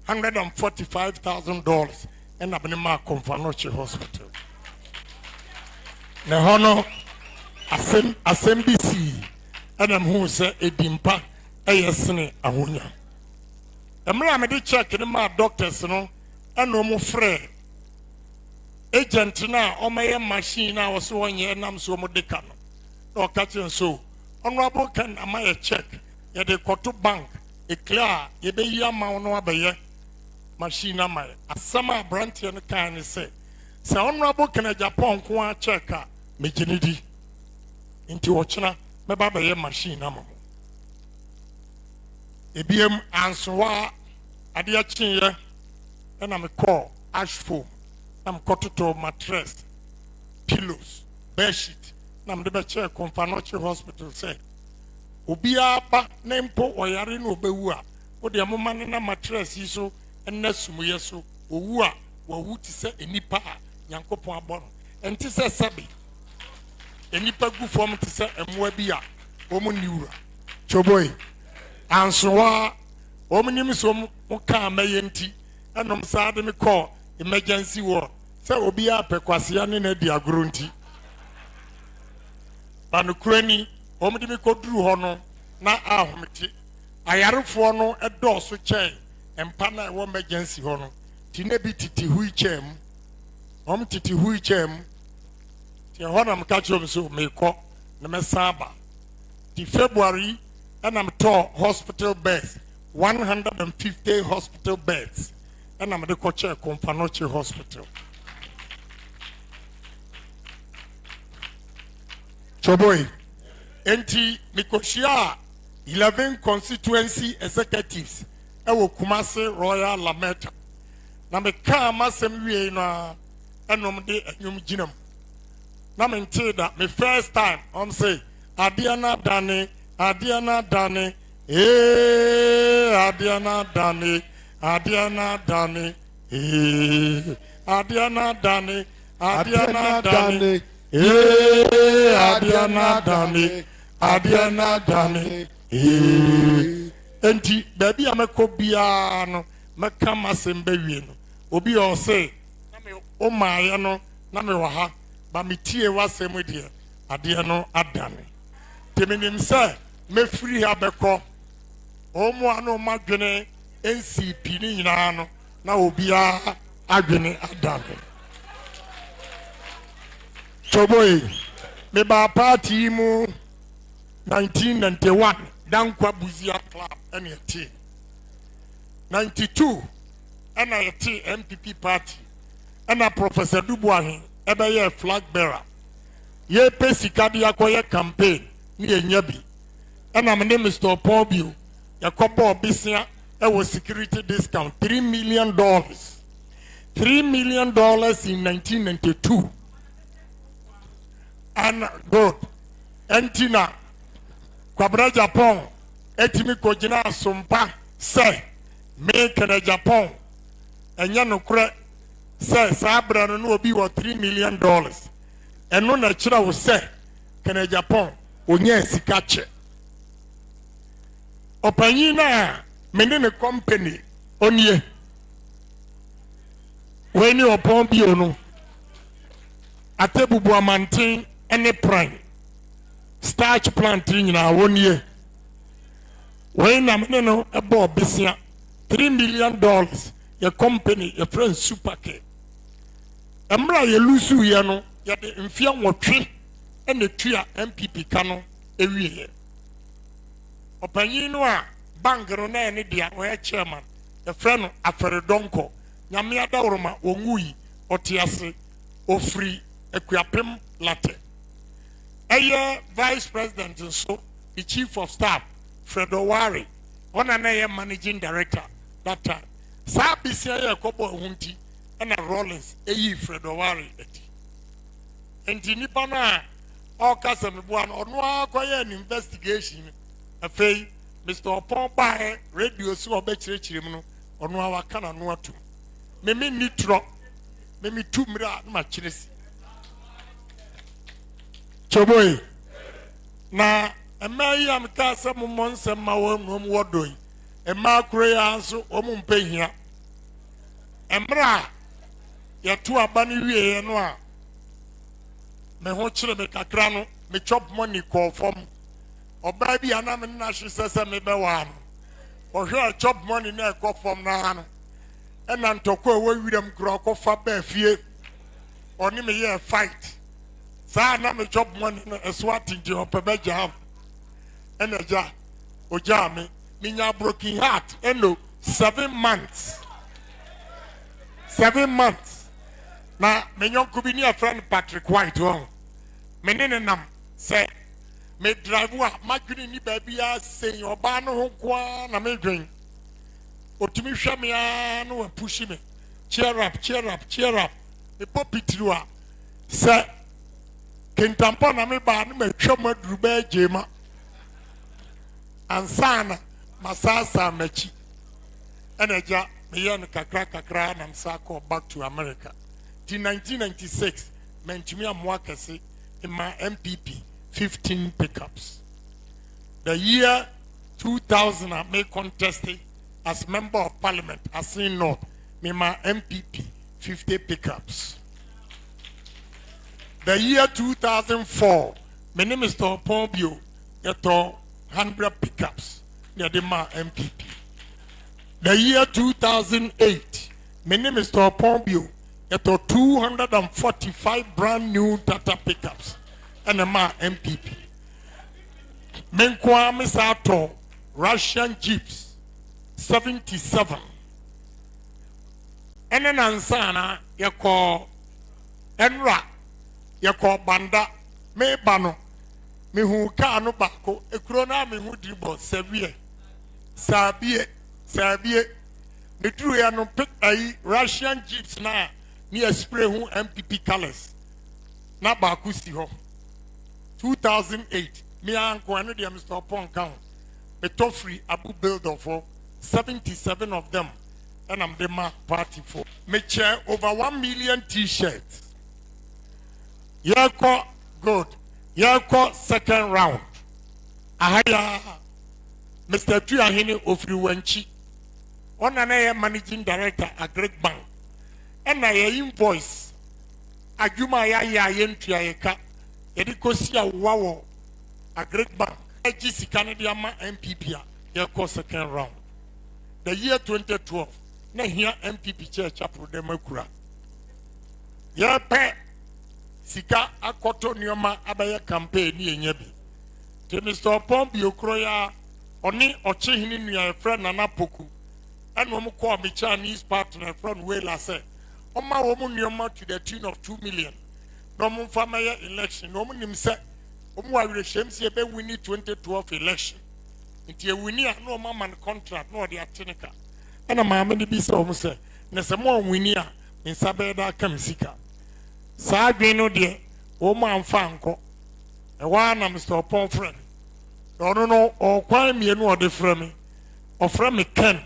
$145,000 and I'm in my Komfanoche hospital. Now, honor SMBC and I'm who say a dimpa a yesene a hunya. I'm going check in my doctors, you know. And no more free agent now on my machine. I was 1 year and I'm so modicano. No catching so. Honorable can am I a check? Ya de koto bank. A clear, ye be yama no abaye machine am I. A summer branch and kind say. So honorable can a Japan kwa checker. Me genidi. Into watchna, me babaye machine am. EBM answer adia chin and I'm a call ash foam. I'm cut to mattress, pillows, bed sheet. I'm the chair Komfanoche hospital say. Ubia ba nempo oyare no bewu a. O de amoma na mattress yi so ena sumuye so owu a wo wuti se enipa a Nyankopon abono. Enti se sabi. Enipa gu form ti se emwa bi a wo mu niwura. Choboy. Ansoa wo mu nim so mo ka amaye nti enom saade me call emergency ward say obi apekwasea ne na di agoro nti banukurani omdi me koduru ho no na ahomete ayarefo no Endorse chain empa na wo emergency ho no ti na bi titi hui chem titi hui chem ti ho na mka chom so me ko na me saba ti February and I'm to hospital beds 150 hospital beds and I'm the co-chair Komfanoche hospital. Choboy, enti mikoshia 11 constituency executives ewo Kumasi Royal Lameta. Na me ka masem wie na enom de enyum ginam. Na me nte da me first time say Adiana Dane Adiana Dane Adiana Dane Adiana Dane Adiana Dane Adiana Dane Adiana Dane Adiana Dane enti baby ameko bia no meka masem bewie no obi o say na me o maye no na me wa ha ba me tie wasem de ade no adane temenim say me free ha beko omo anu madwene NCP ni nyina no na obia adwene adane choboy me ba party mu 1991 dankwa buzia club and yeti 92 and I yeti MPP party and a Professor Dubois ebe ye flag bearer ye pesika dia koye campaign ni enyabi and I'm name Mr. Paul Bill yakobo bisia was security discount $3 million $3 million in 1992 and good entina kwabra Japan etimi kojina sompa say make na Japan enya no kure say sabra no obi wo $3 million eno na kira wo say kana Japan onya sika che opanyi na mene ne company onie when you upon Biono, Atebu Buamantin, any prime, starch planting in our 1 year. When I'm no about Bissia, $3 million, your company, your friend Super K. Amra ye lusu yano, ya de mfia mwotwe, ene tuya MPP kano, every year. Opanyino a bangro na ene dia, oya chairman, your friend Aferedonko, Nyamiada Oroma, Ongui, Otiase, Ofri, Equiapem Latte. Eye vice president and so, the chief of staff, Fredo Wari, on an managing director that time. Sabisia Kobo Hunti and a Rollins, Fredo Wari. And Tinipana, all Casamuan, or no an investigation, a fay, Mr. Pompa, radio so betchimo, or no our canon no two. Meme nitro, maybe 2 much. Choboy. Na emayi am ka se mo monse ma wo no mo doi e ma kure anso o mo mpe hia emra ya tu abani wie no a me ho kire me kakra no me chop money call from obra bi ana me na hye sese me be wa no o hwe chop money na e call from na no e na ntoko we wirem kro ko fa ba fie oni me ye fight sa na me chop money no eswati je opebeja and a ojame minya broken heart eno 7 months 7 months na menyon kubi ni a friend Patrick White won menene nam say me drive wa madwini ni baby a say oba no ho kwa na me dwen otimi hwa me a no push me cheer up me popitru a say kentampo na me ba na me hwa maduru ba jema ansana masasa machi eneja meyen kakra na msako back to America till 1996 mentumi Amoakwa in my MPP 15 pickups. The year 2000 I may contested as member of parliament as in North me my MPP 50 pickups. The year 2004 my name is Pombio yeto 100 pickups near the MPP. The year 2008, my name is Pombio, at 245 brand new Tata pickups and a MPP. Menkwa Misato, Russian Jeeps, 77. And an ansana, you call Enra, you call Banda, Mebano. Me who can no bako, a crona me who dribble, Sabie. Me drew ya no pick a Russian Jeeps na near spray who MPP colors. Na baku si ho. 2008, me uncle and the Mr. Pong count. A top free Abu builder for 77 of them, and I'm the party for. Me chair over 1 million t-shirts. Yako good. Yako second round. Ahaya Mr. Tuyahini Ofriwenchi. On an managing director at Great Bank. And I invoice. Ajuma ya yentuayeka. Edikosia wawo a Great Bank. AGC Canadian MPP. Yako second round. The year 2012. Na here MPP church apro demakura. Yape Sika akoto nyoma abaya campaign ni enyebi. Te Mr. Pombi okroya oni ochihini nuya friend Nana Poku. And womu kwa mi Chinese partner friend Wela say. Oma womu nyoma to the tune of 2 million. No mu famaya election. No mu nimse. Omu awire shemsi ebe winni 2012 election. Inti ye winni a no man contract no the atinika. Ena maame ni bisa omu say. Nese mo winni a insabe da kamsika. Sadwino de o man fanko e wa na Mr. Pon friend no o kwan mienu o de frame o frame Ken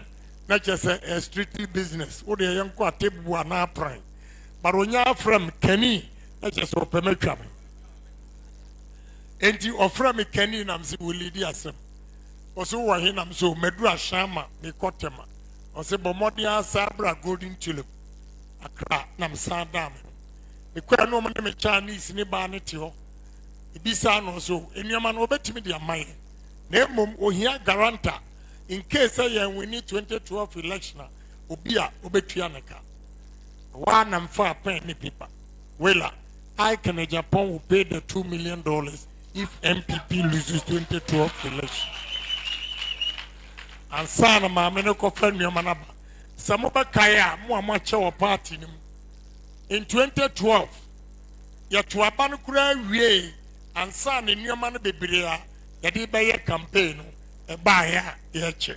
na chese a strictly business o de yanko atebu ana prime but onya frame Kenny na chese o pemetwa me enti o frame Kenny na mse we lead asem o so wo he na mse o medu ashama me kotema o se bomodi asa bra golden tulip Accra nam sadam me kwa no mo me Chinese ni ba ne te ho ibisa no so enuama no obetimi de amaye na mom ohia guarantor in case we need 2012 election obi a obetua ne ka one and for pen ni paper wela I can Agyapong will pay the $2 million if MPP loses 2012 election. And sana mama no confirm your manaba. Samoba kaya mo amache wa party nim. In 2012, ya tuabanu kura wie and sana ni man bebre ya di baye campaign e ba ya che.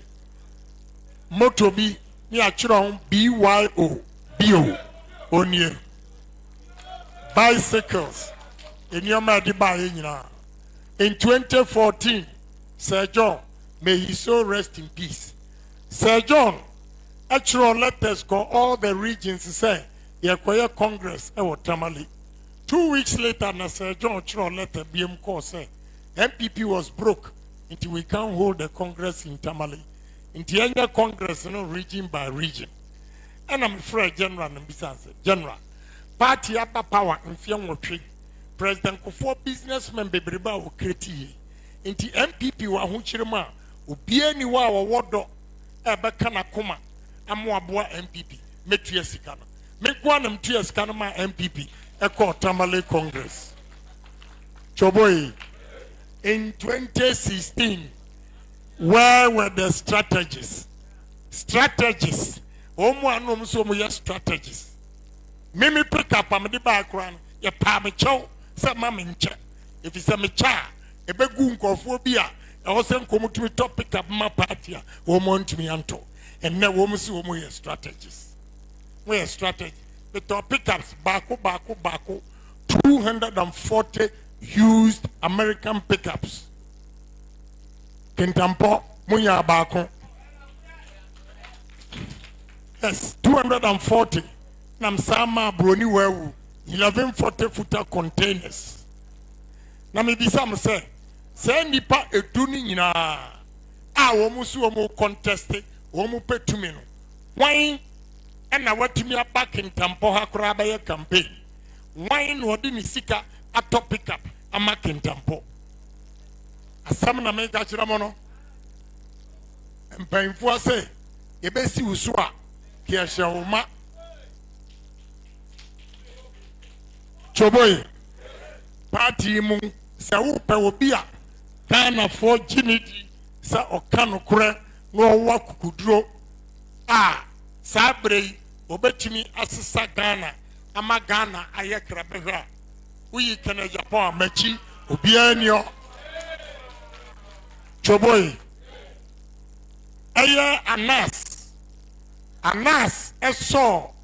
Motobi ni achiro BYO bio onye. Bicycles in your Madiba. In 2014, Sir John, may he so rest in peace. Sir John, actual letters call all the regions to say, Yakwaya Congress, Tamale. 2 weeks later, Sir John, actual letter, BM call say, MPP was broke until we can't hold the Congress in Tamale. In the Congress, region by region. And I'm afraid, General, General. Party upper power in Fiamotri. President Kufo businessman bebreba o kreti. Inti MPP wa hunchirema ubie ni wa wodo ebe kana kuma amoaboa MPP metua sikana. Mekwa na mtua sikana ma MPP eko Tamale Congress. Choboy in 2016 where were the strategies? Strategists. Omo anom so mo strategies. Mimi pick up am the background, ya pa me chow, sa mama nche. If it's a me cha, e be gu nkofobia, e ho se nkomu to top pick up my party, wo mo ntumi anto. And now wo mo si wo mo ye strategies. We are strategy. The top pickups bako 240 used American pickups. Kintampo munya bako. Yes, 240. Nam sama broni wewu 1140-footer containers. Na me bisa mo say nipa eduni nyina a wo mu so wo contest wo mu petumi no wan na watumi back in Tampo ha kora ba campaign wan no di ni sika atop pick up ama Tampo asam na me ga kira mo no mpanfo ase ye besi usu a kia shawuma Choboy party mu sa wo pe obi a Ghana for ginidi sa okano kure no wa kukuduro a sabrei obetimi asesa Ghana ama Ghana ayekra behwa uyi kana Japan machi obi anio Choboy aya anas eso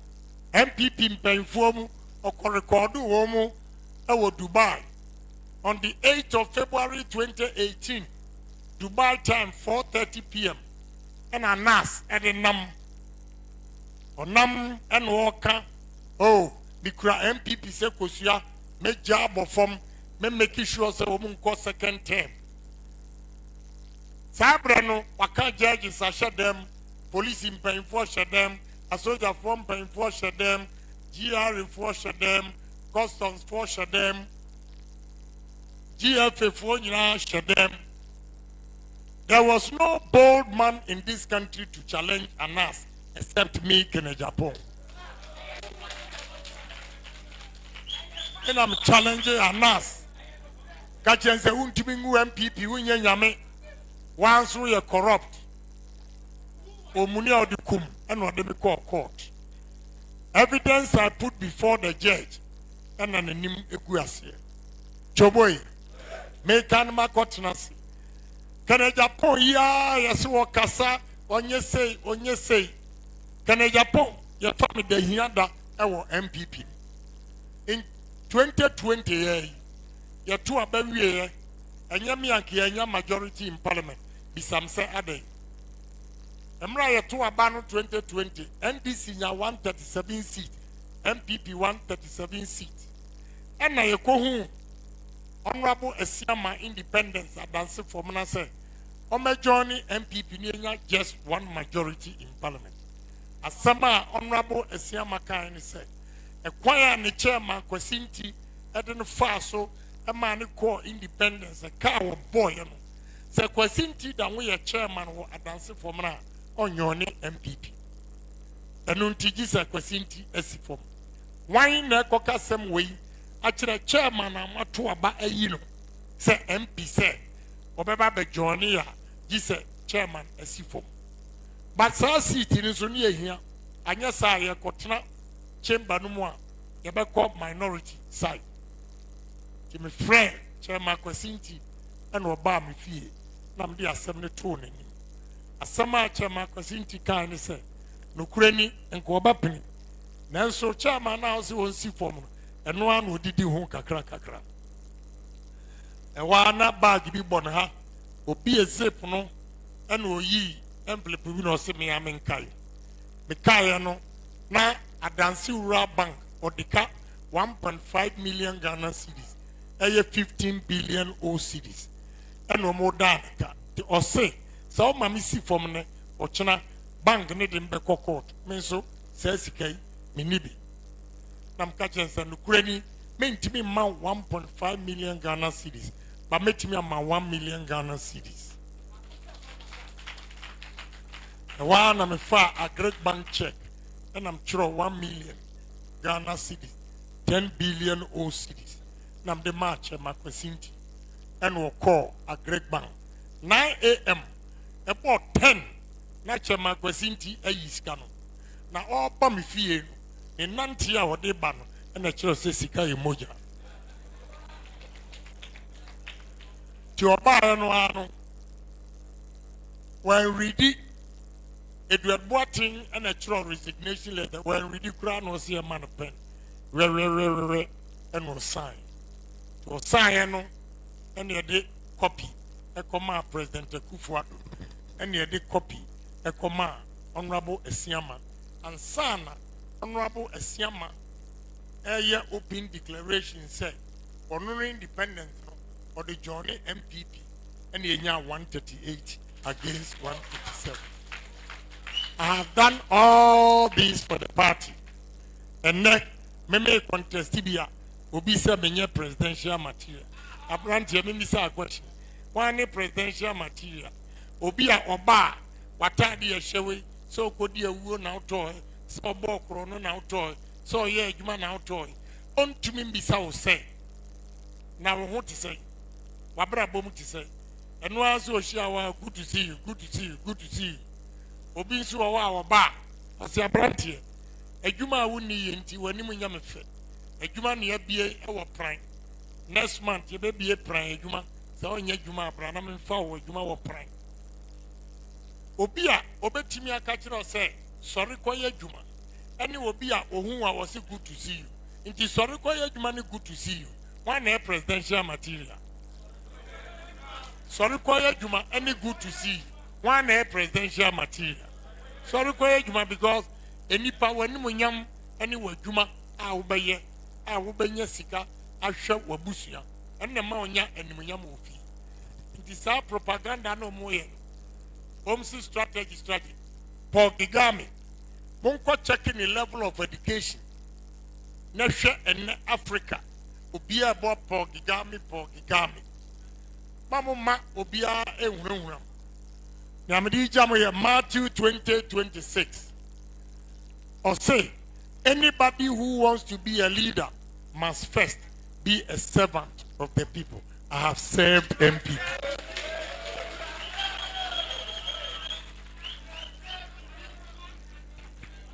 MPP mpanfo mu record womu ewo Dubai on the 8th of February 2018 Dubai time 4:30 p.m. and anas at the nam onam and walker bikura MPP se kosua me job from me make sure say womu ko second term sabre no waka judges ashe them police mpanfo them a soldier from mpanfo them GR for them, customs for them, GFA for them. There was no bold man in this country to challenge Anas except me, Agyapong. And I'm challenging Anas. Kachense untimingu MPP unye nyame. Once we are corrupt, omuni odikum and what they call court. Evidence I put before the judge and an anim equasi. Choboy, make anima cottonasi. Can Agyapong yaswa kasa onye say. Can Agyapong your family the hianda our MPP. In 2020, your two abawi and yami majority in parliament. Bisam say ade. Emra to abano 2020 NDC nya 137 seat MPP 137 seat ena yekohu honorable Esiama independence adanse for na say o journey MPP ni nya just one majority in parliament asama honorable Esiama kan say e kwan ne chairman kwasinti eden fa so e ma ne call independence e ka wo boy no se kwasinti da wo ye chairman wo adanse fom na onyone MPP enu ntigi se kwasinti asifom wan na ekoka sem wei a kire chairman amato aba ayi no se MP se obeba be johnny ya gi se chairman asifom but sa seat ni so ne ehia anya sa ye kotena chamber no mu a ye be call minority side ti me friend chairman kwasinti and oba me fie na me asem ne to n'ani asem a chairman kwasinti kan ne se no kurani enko oba pini nanso chairman na so won si fom no eno an odidi ho kakra kakra e wa na bag bi bon ha obi ezip no ena oyi envelope bi no se me amenkai me kai no na adansi ura bank odika 1.5 million Ghana cedis eye 15 billion O cedis ena mo danka ti o se so mama si fom ne o chena bank ne de mbe court me so se sikai me nibi nam ka chensa no kurani me ntimi ma 1.5 million Ghana cedis but metimi ma 1 million Ghana cedis the one am fa a great bank check and I'm sure 1 million Ghana cedis 10 billion O cedis nam de march e makwasinti and we call a great bank 9 a.m. about 10 na che makwasinti ayiska no na oba me fie no ne nanti a wode ba no na kire se sika emoja ti oba no ano when ready Edward Boating and a kire resignation letter when ready kura no see a man pen re and no sign to sign no and ye copy e koma President Akufo-Addo and ye copy e koma Honorable Esiama and sana Honorable Esiama a open declaration said honoring independence or the journey MPP and the 138 against 157. I have done all this for the party and then me contest tibia obi say menye presidential material apprenti me say a question one presidential material obi a oba watade ya hyewe so kodi awuo na uto so bo kro no na uto so ye adwuma na uto ontumi mbisa wo say na wo ho ti say wabra bom ti say eno aso ohia wa good to see you good to see you good to see you obi nso wa ba ase apprenti adwuma wo ni ye nti wani mu nyame fe adwuma na ya bie e wo pran next month ye be bie pran adwuma so onye adwuma abra na me fa wo adwuma wo pran obi a obetimi aka kire say sorry koye adwuma any obi a ohun a was good to see you nti sorry koye adwuma ni good to see you one air presidential material sorry koye adwuma any good to see you one air presidential material sorry koye adwuma because any power ni munyam any wadwuma a wobenya sika ahwe wabusua enne ma onya animunyam ofi nti sa propaganda no moye Home's strategy. Paul Gigami. Monko checking the level of education. Nesha and Africa. Obia about Paul Gigami. Mamma Obia Ehunram. Yamadi Jamoya Matthew 20:26. Or say, anybody who wants to be a leader must first be a servant of the people. I have served MP.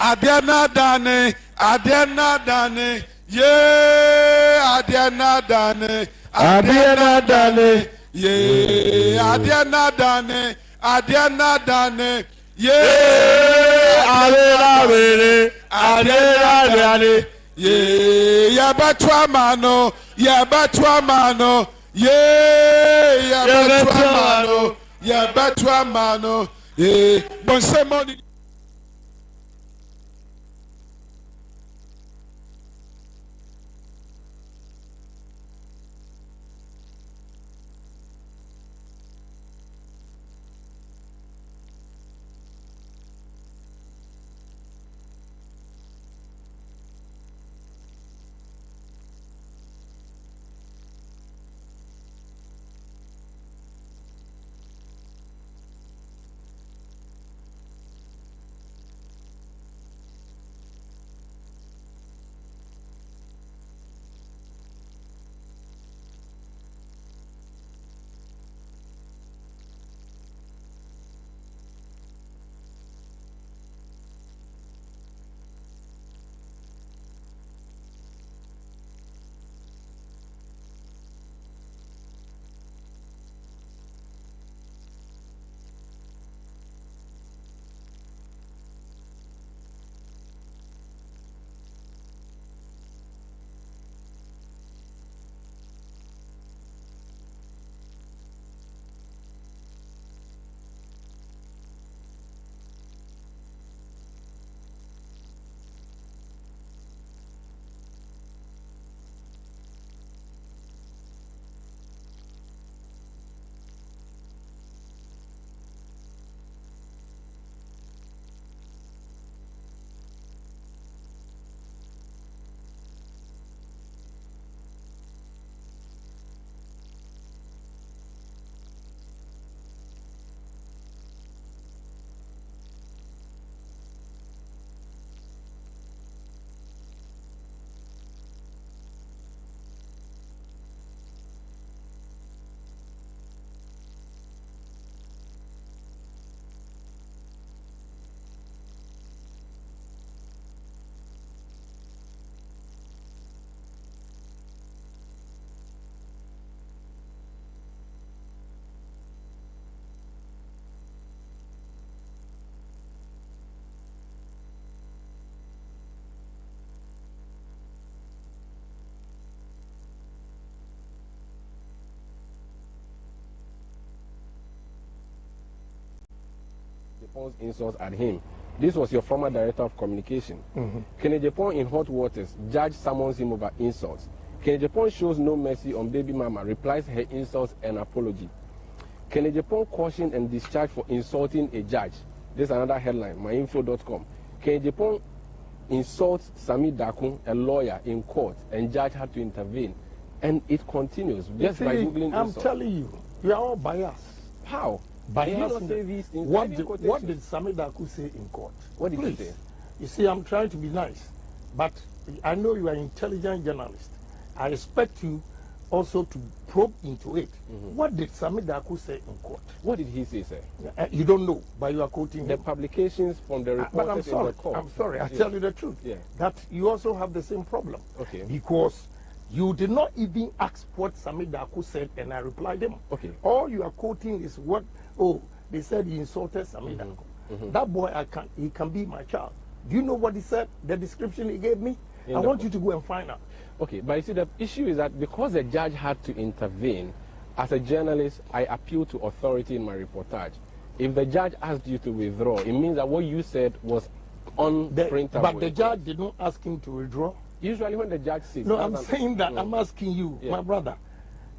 Adiana dane, ye, Adiana dane, ye, Adiana dane, ye, Adiana ye, Yabatwa mano, ye, Yabatwa mano, ye, Bonsemoni. Agyapong's insults at him. This was your former director of communication. Ken Agyapong in hot waters, judge summons him over insults. Ken Agyapong shows no mercy on baby mama, replies her insults and apology. Ken Agyapong cautioned and discharged for insulting a judge. This is another headline, myinfo.com. Ken Agyapong insults Sami Dakun, a lawyer, in court, and judge had to intervene. And it continues just by googling I'm insults. telling you, you are all biased. How? Biased. Did you not say these things? What did Sami Daku say in court? What did Please. he say? You see, I'm trying to be nice, but I know you are an intelligent journalist. I expect you also to probe into it. What did Sami Daku say in court? What did he say, sir? You don't know, but you are quoting The him. publications from the But I'm reporters in sorry. the court. I'm sorry. I Yeah. tell you the truth. Yeah. That you also have the same problem. Okay. Because you did not even ask what Sami Daku said, and I replied him. Okay. All you are quoting is what? Oh, they said he insulted Sami Daku. That boy, he can be my child. Do you know what he said? The description he gave me. I want you to go and find out. Okay, but you see, the issue is that because the judge had to intervene, as a journalist, I appeal to authority in my reportage. If the judge asked you to withdraw, it means that what you said was unprintable. But the judge did not ask him to withdraw. Usually when the judge sits... No, I'm saying that. I'm asking you, Yeah. my brother.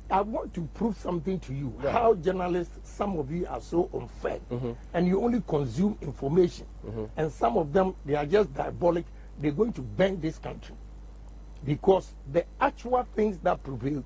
I want to prove something to you. Right. How journalists, some of you are so unfair, and you only consume information, and some of them, they are just diabolic. They're going to bend this country because the actual things that prevail